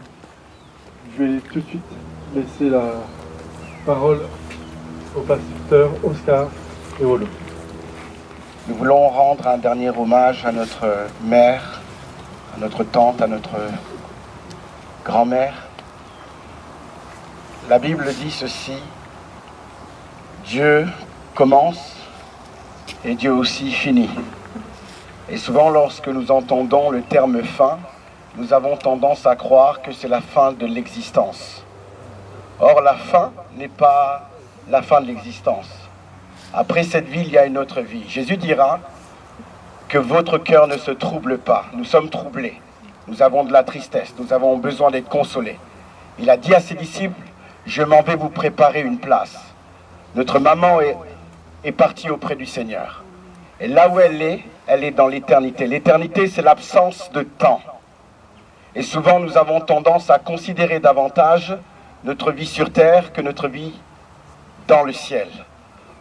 je vais tout de suite laisser la parole au pasteur Oscar Eolo. Nous voulons rendre un dernier hommage à notre mère, à notre tante, à notre grand-mère. La Bible dit ceci: Dieu commence et Dieu aussi finit. Et souvent, lorsque nous entendons le terme fin, nous avons tendance à croire que c'est la fin de l'existence. Or, la fin n'est pas la fin de l'existence. Après cette vie, il y a une autre vie. Jésus dira que votre cœur ne se trouble pas. Nous sommes troublés. Nous avons de la tristesse. Nous avons besoin d'être consolés. Il a dit à ses disciples: je m'en vais vous préparer une place. Notre maman est partie auprès du Seigneur. Et là où elle est dans l'éternité. L'éternité, c'est l'absence de temps. Et souvent, nous avons tendance à considérer davantage notre vie sur terre que notre vie dans le ciel.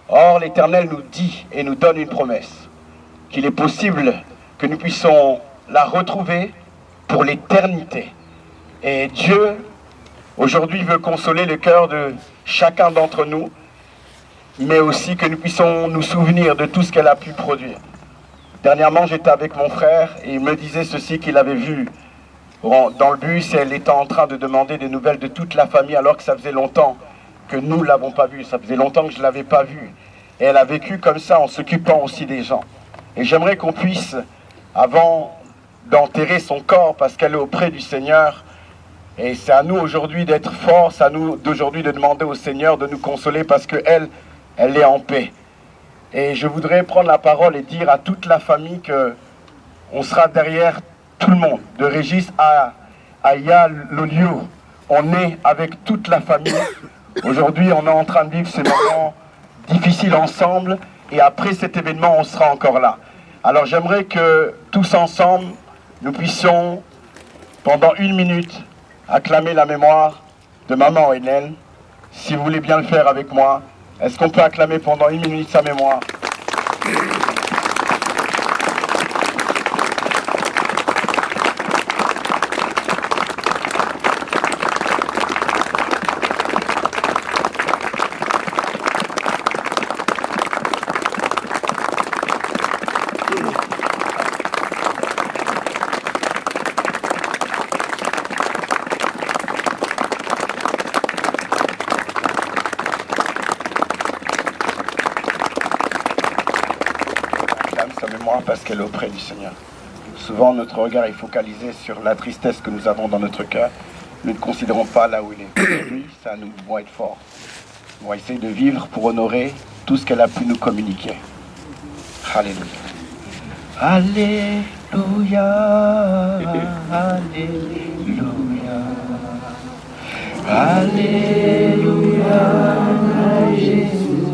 Or, l'Éternel nous dit et nous donne une promesse, qu'il est possible que nous puissions la retrouver pour l'éternité. Et Dieu, aujourd'hui, veut consoler le cœur de chacun d'entre nous, mais aussi que nous puissions nous souvenir de tout ce qu'elle a pu produire. Dernièrement, j'étais avec mon frère et il me disait ceci qu'il avait vu dans le bus, et elle était en train de demander des nouvelles de toute la famille alors que ça faisait longtemps que nous ne l'avons pas vue. Ça faisait longtemps que je ne l'avais pas vue. Et elle a vécu comme ça en s'occupant aussi des gens. Et j'aimerais qu'on puisse, avant d'enterrer son corps, parce qu'elle est auprès du Seigneur, et c'est à nous aujourd'hui d'être forts, c'est à nous d'aujourd'hui de demander au Seigneur de nous consoler parce qu'elle, elle est en paix. Et je voudrais prendre la parole et dire à toute la famille qu'on sera derrière tout le monde, de Régis à Ya Lolio. On est avec toute la famille. Aujourd'hui, on est en train de vivre ces moments difficiles ensemble, et après cet événement, on sera encore là. Alors j'aimerais que tous ensemble, nous puissions, pendant 1 minute, acclamer la mémoire de maman Hélène. Si vous voulez bien le faire avec moi, est-ce qu'on peut acclamer pendant 1 minute sa mémoire ? Parce qu'elle est auprès du Seigneur. Souvent, notre regard est focalisé sur la tristesse que nous avons dans notre cœur. Nous ne considérons pas là où il est. Aujourd'hui, c'est à nous de être forts. On va essayer de vivre pour honorer tout ce qu'elle a pu nous communiquer. Alléluia. Alléluia. Alléluia. Alléluia. Jésus.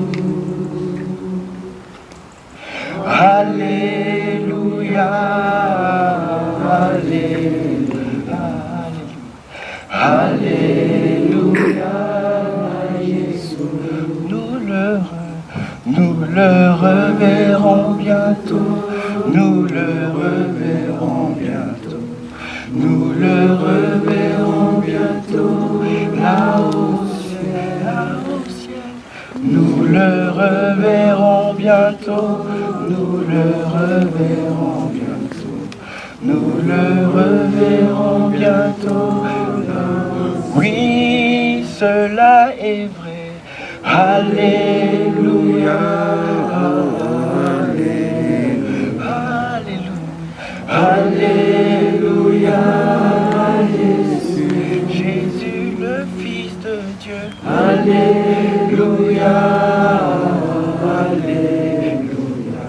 Alléluia. Alléluia. Alléluia. Jésus. Nous le reverrons bientôt. Nous le reverrons bientôt. Nous le reverrons bientôt. Là au ciel, là au ciel. Nous le reverrons bientôt. Nous le reverrons bientôt. Nous le reverrons bientôt. Oui, cela est vrai. Alléluia. Alléluia, Jésus, Jésus le Fils de Dieu. Alléluia, Alléluia,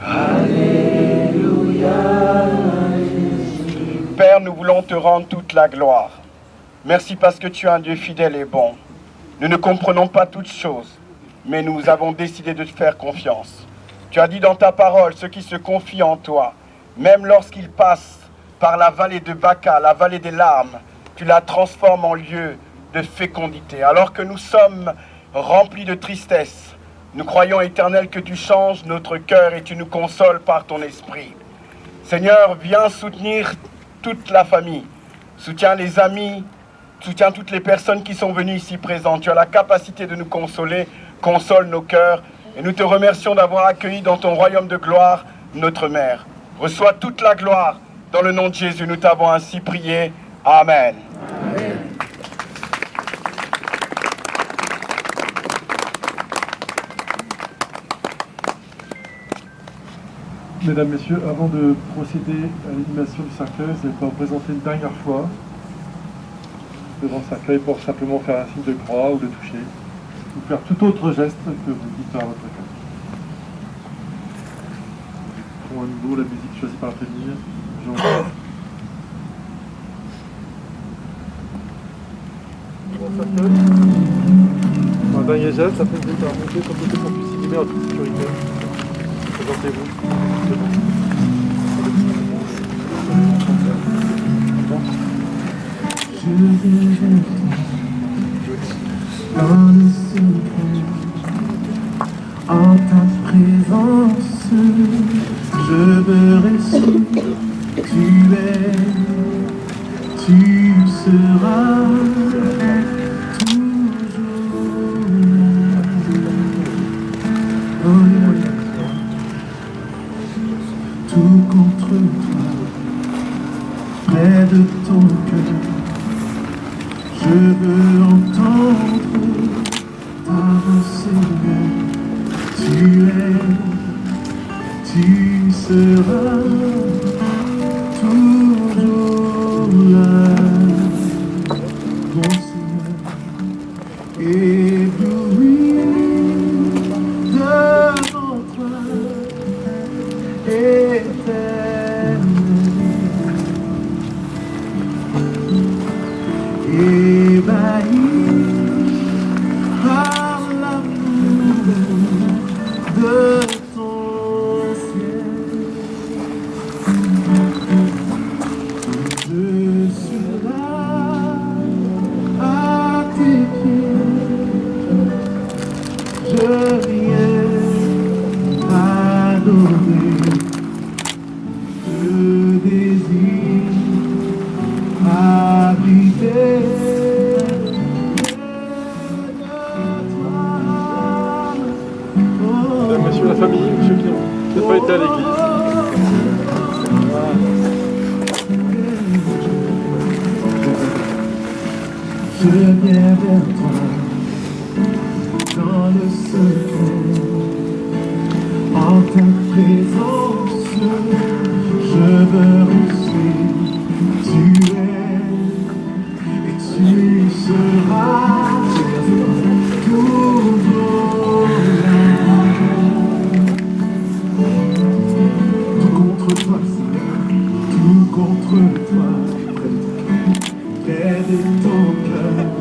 Alléluia, Jésus. Père, nous voulons te rendre toute la gloire. Merci parce que tu es un Dieu fidèle et bon. Nous ne comprenons pas toutes choses, mais nous avons décidé de te faire confiance. Tu as dit dans ta parole, ceux qui se confient en toi, même lorsqu'ils passent par la vallée de Baca, la vallée des larmes, tu la transformes en lieu de fécondité. Alors que nous sommes remplis de tristesse, nous croyons, Éternel, que tu changes notre cœur et tu nous consoles par ton esprit. Seigneur, viens soutenir toute la famille, soutiens les amis, soutiens toutes les personnes qui sont venues ici présentes. Tu as la capacité de nous consoler, console nos cœurs. Et nous te remercions d'avoir accueilli dans ton royaume de gloire notre Mère. Reçois toute la gloire. Dans le nom de Jésus, nous t'avons ainsi prié. Amen. Amen. Mesdames, Messieurs, avant de procéder à l'inhumation du cercueil, vous allez pouvoir vous présenter une dernière fois devant le cercueil pour simplement faire un signe de croix ou de toucher, ou faire tout autre geste que vous dites par votre cœur. Pour à nouveau la musique choisie par Prévenir. Un dernier geste, après vous allez remonter comme côté qu'on puisse inhumer en toute sécurité. Présentez-vous. Dans le secret, en ta présence, je veux rester. Tu es, tu seras toujours là. Oh, tout contre toi, près de ton cœur. Je veux entendre ta voix, Seigneur. Tu es, tu seras toujours là, mon Seigneur. Ébloui devant toi, éternel. Ébahi par l'amour de ton ciel, je suis là à tes pieds, je viens t'adorer, je désire habiter. Mesdames, Messieurs, la famille, ceux qui n'ont pas été à l'église. Je viens vers toi dans le secret, en ta présence, je veux rester. Tu es et tu seras toujours.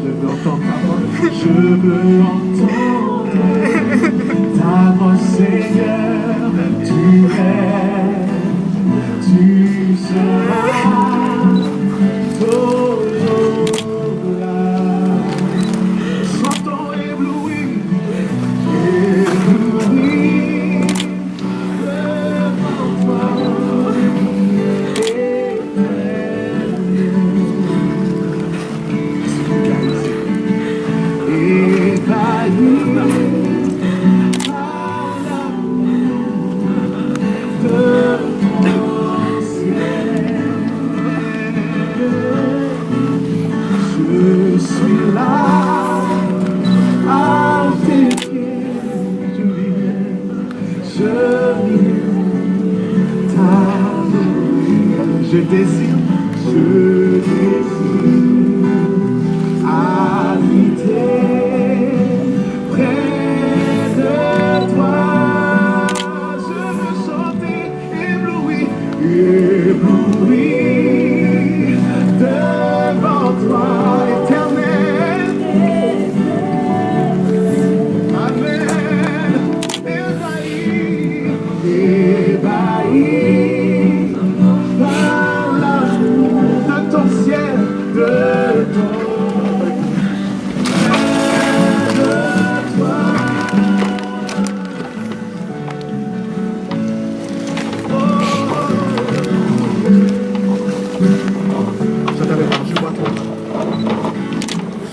Je veux entendre ta voix. Je veux entendre ta voix, Seigneur. Tu es, tu seras toujours là. Chantons ébloui, devant toi. Je suis là à tes pieds, je viens t'adorer. Je désire habiter près de toi. Je veux chanter ébloui, devant toi, Éternel. Amen. Ébahi par l'amour de ton ciel, de toi.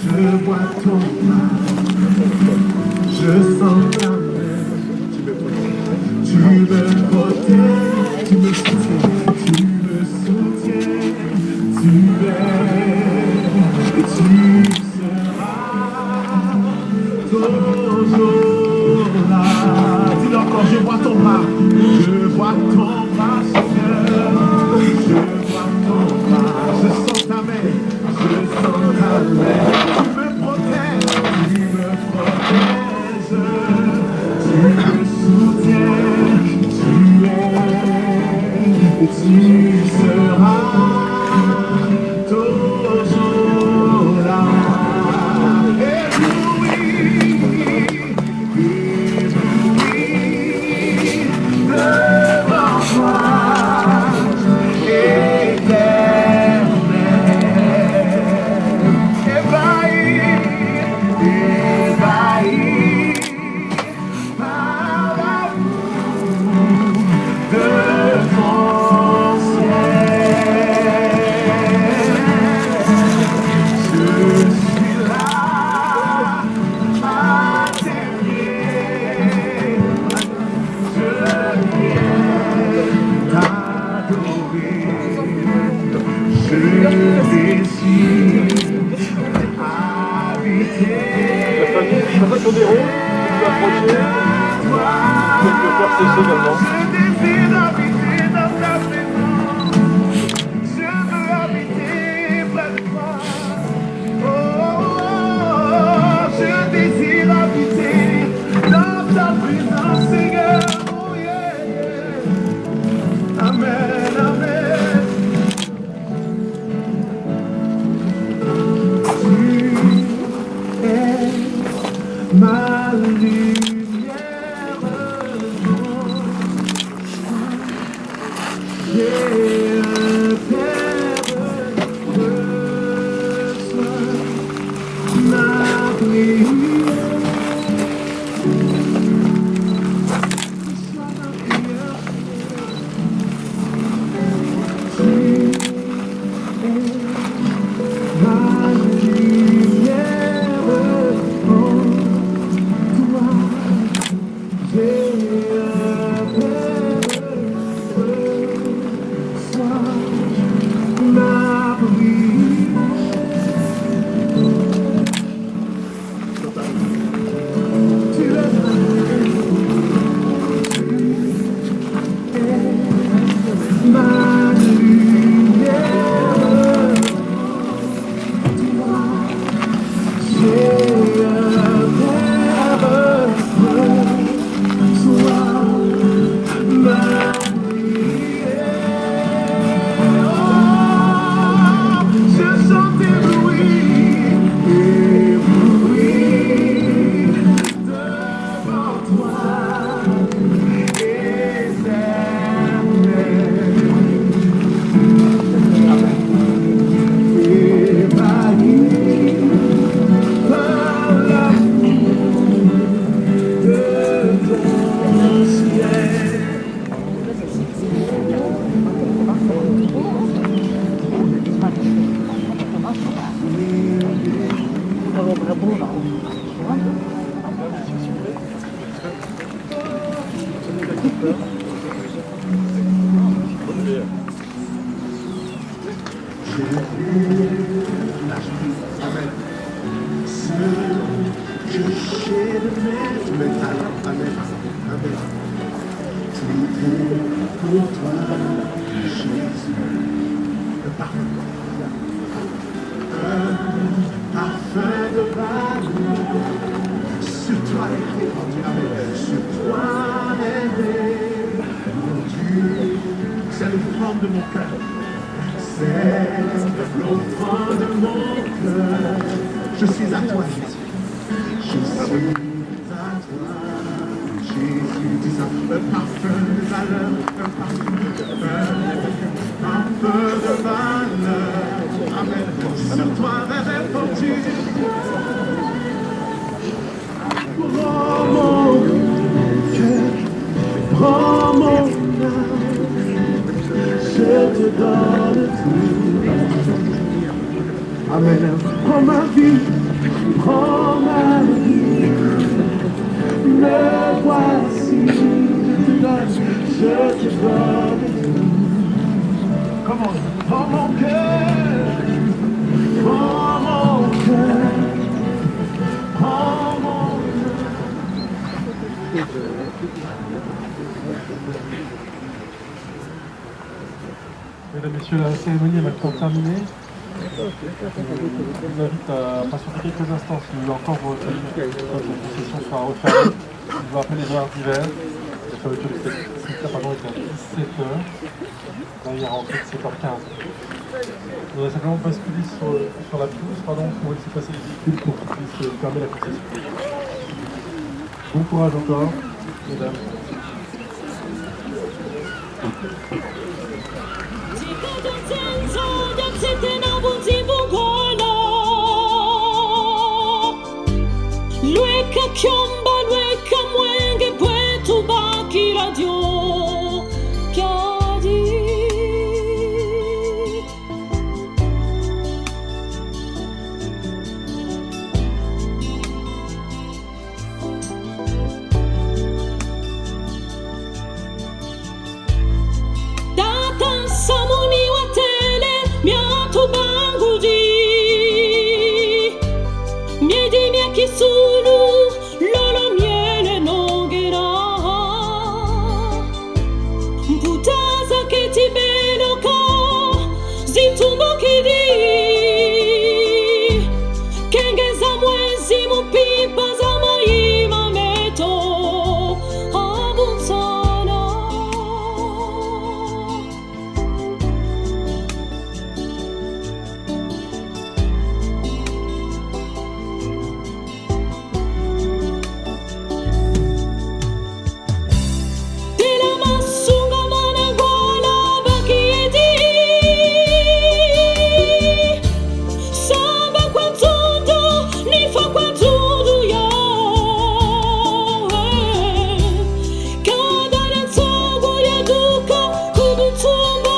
Je vois ton mal, je sens ta main, tu me protèges, tu me soutiens, tu es et tu seras toujours là. Dis-le encore, je vois ton bras, je vois ton bras, Seigneur, je vois ton bras, je sens ta main, je sens ta main. Et tu seras toujours là. Ébloui devant toi, Éternel. Ébahi par l'amour de ton ciel. Je suis là à tes pieds. Je viens t'adorer. Je désire habiter. La famille, je passe sur des ronds, tu peux approcher, tu peux faire cesser également. Je désire habiter dans ta présence. Je veux habiter près de toi. Oh, je désire habiter dans ta présence, Seigneur. Oh, yeah. Amen, amen. Tu es ma lumière. J'ai un père besoin, ma prière. C'est le fond de mon cœur. C'est le fond de mon cœur. Je suis à toi, Jésus. Je suis à toi, Jésus. Dis ça. Un parfum de valeur, un parfum de valeur. Amen. Sur toi, répondu. Prends mon cœur, prends mon âme. Je te donne tout. Amen. Prends ma vie, prends ma vie. Me voici, je te donne tout. Comment? Prends mon cœur, prends mon cœur, prends mon cœur. Mesdames, Messieurs, la cérémonie est maintenant terminée. Je vous invite à patienter quelques instants si vous voulez encore vous recueillir. La session sera refermée. Je vous rappelle les horaires d'hiver. La fermeture du spectacle est à 17h. Là, il y a rentré de 7h15. Je voudrais simplement basculer sur la pelouse, pour laisser passer les véhicules pour qu'ils puissent fermer la concession. Bon courage encore, mesdames. Lueka kiomba, lueka mwenge kwetu baki radio kyadi. Data samuni watele miatu banguji. Miedi miakisulu lolo miele nongera. Mputaza keti beloka zitumbo kidi. Kengeza mwezi mupipa za maima meto abunsana. Tela masunga manangola bakiedi. Samba kwa tundu, nifa kwa tundu ya. Kada na tsogo ya duka kubutumba.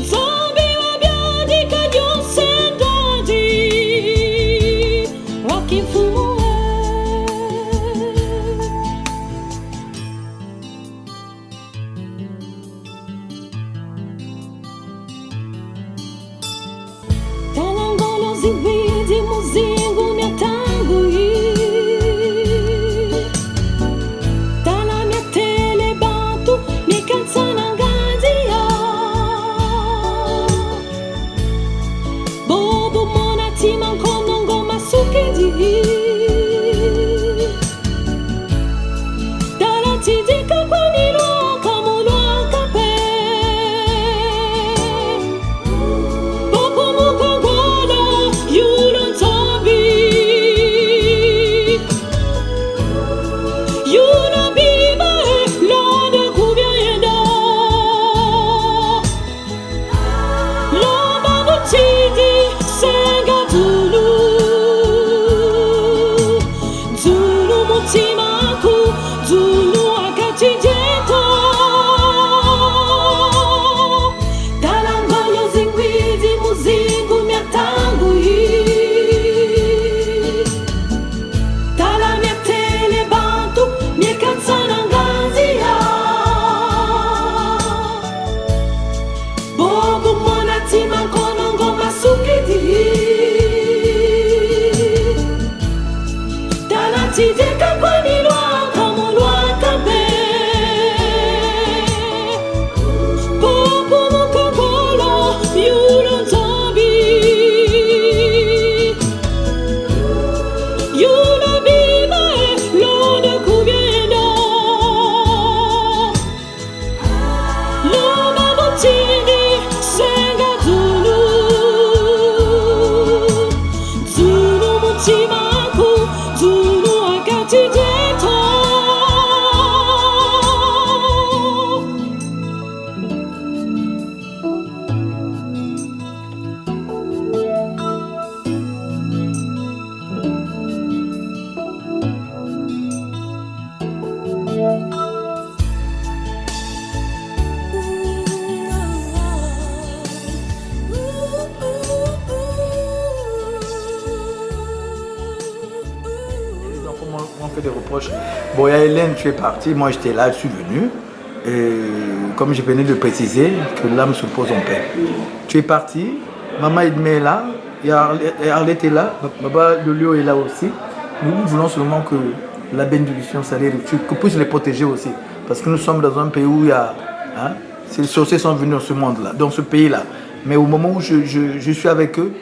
Zambi wa biadi kanyose ndadi. Wakimfumu Talangolo zibidi muzingu miatangui. Tala miatele bantu mikansana ngadia. Bobo monati mankono ngoma sukidi. Tala tidika kwa nilo kamulo akape. Popo mukangwana yulo tabi. Yulo biba lada kubyenda. Lomba butidi senga tulu. Tulu mutima ku tulu akachijeta. Talangolo zingwidi muzingu miatangui. Tala miatele bantu Des reproches. Bon, il y a Hélène, tu es partie, moi j'étais là, je suis venu. Et comme je venais de préciser, que l'âme se pose en paix. Tu es parti, maman Edmé est là, et Arlette est là, Baba Lolio est là aussi. Nous voulons seulement que la bénédiction s'allait, que puisse les protéger aussi. Parce que nous sommes dans un pays où il y a. Hein, ces sorciers sont venus dans ce monde-là, dans ce pays-là. Mais au moment où je suis avec eux,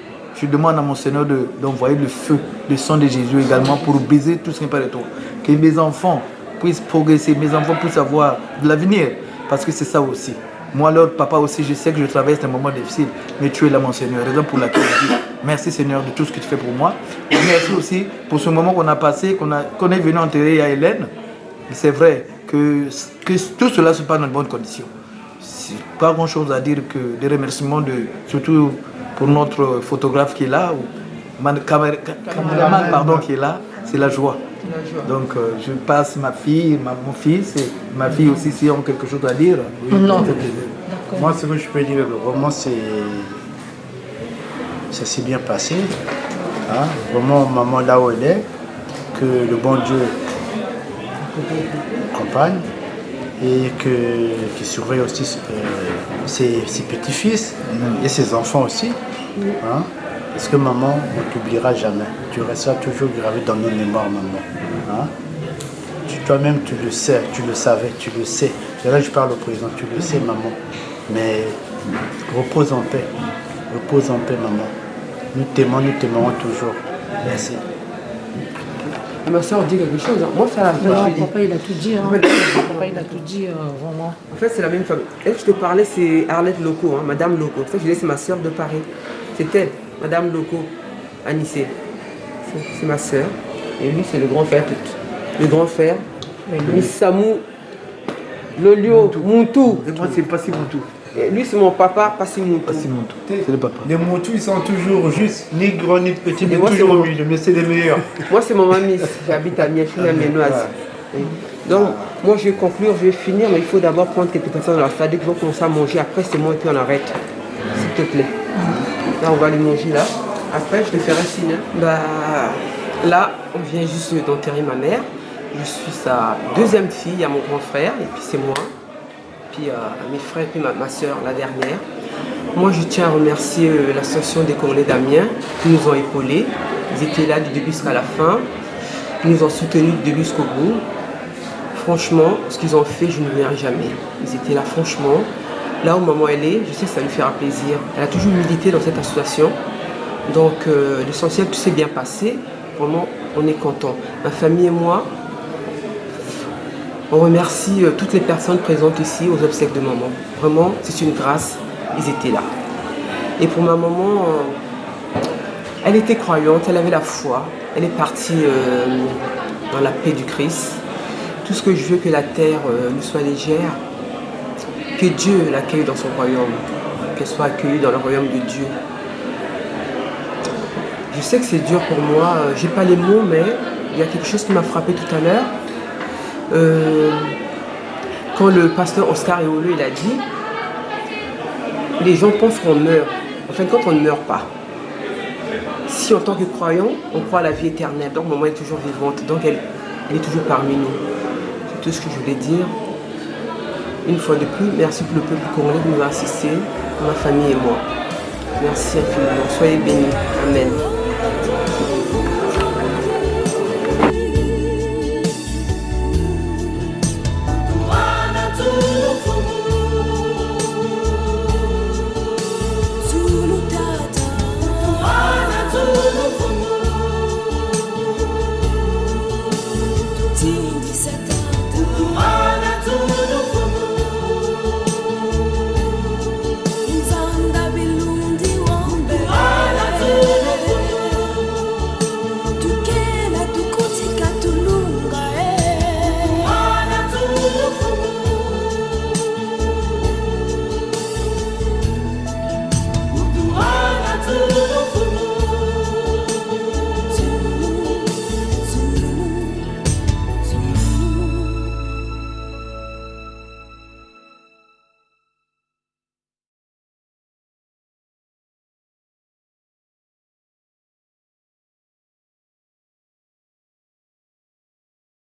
je demande à mon Seigneur d'envoyer le feu, le sang de Jésus également pour briser tout ce qui n'est pas de toi. Que mes enfants puissent progresser, mes enfants puissent avoir de l'avenir. Parce que c'est ça aussi. Moi, leur papa aussi, je sais que je traverse des moments difficiles. Mais tu es là, mon Seigneur. Raison pour laquelle je dis merci, Seigneur, de tout ce que tu fais pour moi. Et merci aussi pour ce moment qu'on a passé, qu'on est venu enterrer à Hélène. C'est vrai que tout cela se passe dans de bonnes conditions. C'est pas grand-chose à dire que des remerciements, surtout pour notre photographe qui est là, ou caméraman pardon, qui est là, c'est la joie. Donc je passe ma fille, mon fils, et ma fille aussi, s'ils ont quelque chose à dire. Oui, non. Moi, ce que je peux dire, vraiment, ça s'est bien passé. Hein? Vraiment, maman, là où elle est, que le bon Dieu accompagne et qu'il surveille aussi ses petits-fils et ses enfants aussi. Hein? Parce que maman, on ne t'oubliera jamais. Tu resteras toujours gravé dans nos mémoires, maman. Hein? Toi-même, tu le sais, tu le savais, tu le sais. Et là, je parle au président, tu le sais, maman. Mais repose en paix. Repose en paix, maman. Nous t'aimerons toujours. Merci. Ma soeur dit quelque chose. Moi, c'est la Non, papa, il a tout dit. Hein. Papa, il a tout dit, vraiment. En fait, c'est la même famille. Elle, je te parlais, c'est Arlette Loco, hein, Madame Loco. Ça, je disais, c'est ma soeur de Paris. C'est elle, Madame Loco, Anissé. C'est ma soeur. Et lui, c'est le grand frère. Le grand frère. Miss Samou, Lolio, Moutou. Moi, c'est pas si Moutou. Et lui, c'est mon papa, Passimoutou. C'est le papa. Les Moutou, ils sont toujours juste, ni grands ni petits, mais toujours au milieu. Mais c'est les meilleurs. Moi, c'est mon mamie. J'habite à Miel, je suis à Ménoise. Donc, moi, je vais conclure, je vais finir, mais il faut d'abord prendre quelques personnes dans la salle. Dès qu'ils vont commencer à manger, après, c'est moi et puis on arrête. S'il te plaît. Là, on va aller manger là. Après, je te ferai signe. Bah, là, on vient juste d'enterrer ma mère. Je suis sa deuxième fille, il y a mon grand frère, et puis c'est moi. Puis mes frères, puis ma soeur, la dernière. Moi, je tiens à remercier l'association des Congolais d'Amiens qui nous ont épaulés. Ils étaient là du début jusqu'à la fin. Ils nous ont soutenus du début jusqu'au bout. Franchement, ce qu'ils ont fait, je ne l'oublierai jamais. Ils étaient là, franchement. Là où maman elle est, je sais que ça lui fera plaisir. Elle a toujours milité dans cette association. Donc, l'essentiel, tout s'est bien passé. Vraiment, on est content. Ma famille et moi, on remercie toutes les personnes présentes ici aux obsèques de maman. Vraiment, c'est une grâce, ils étaient là. Et pour ma maman, elle était croyante, elle avait la foi. Elle est partie dans la paix du Christ. Tout ce que je veux, que la terre nous soit légère, que Dieu l'accueille dans son royaume, qu'elle soit accueillie dans le royaume de Dieu. Je sais que c'est dur pour moi, j'ai pas les mots, mais il y a quelque chose qui m'a frappé tout à l'heure. Quand le pasteur Oscar Eolo il a dit, les gens pensent qu'on meurt. En fin de compte, on ne meurt pas. Si en tant que croyant, on croit à la vie éternelle, donc maman est toujours vivante, donc elle est toujours parmi nous. C'est tout ce que je voulais dire. Une fois de plus, merci pour le peuple congolais qui nous a assistés, ma famille et moi. Merci infiniment. Soyez bénis. Amen. signe qui s'attend.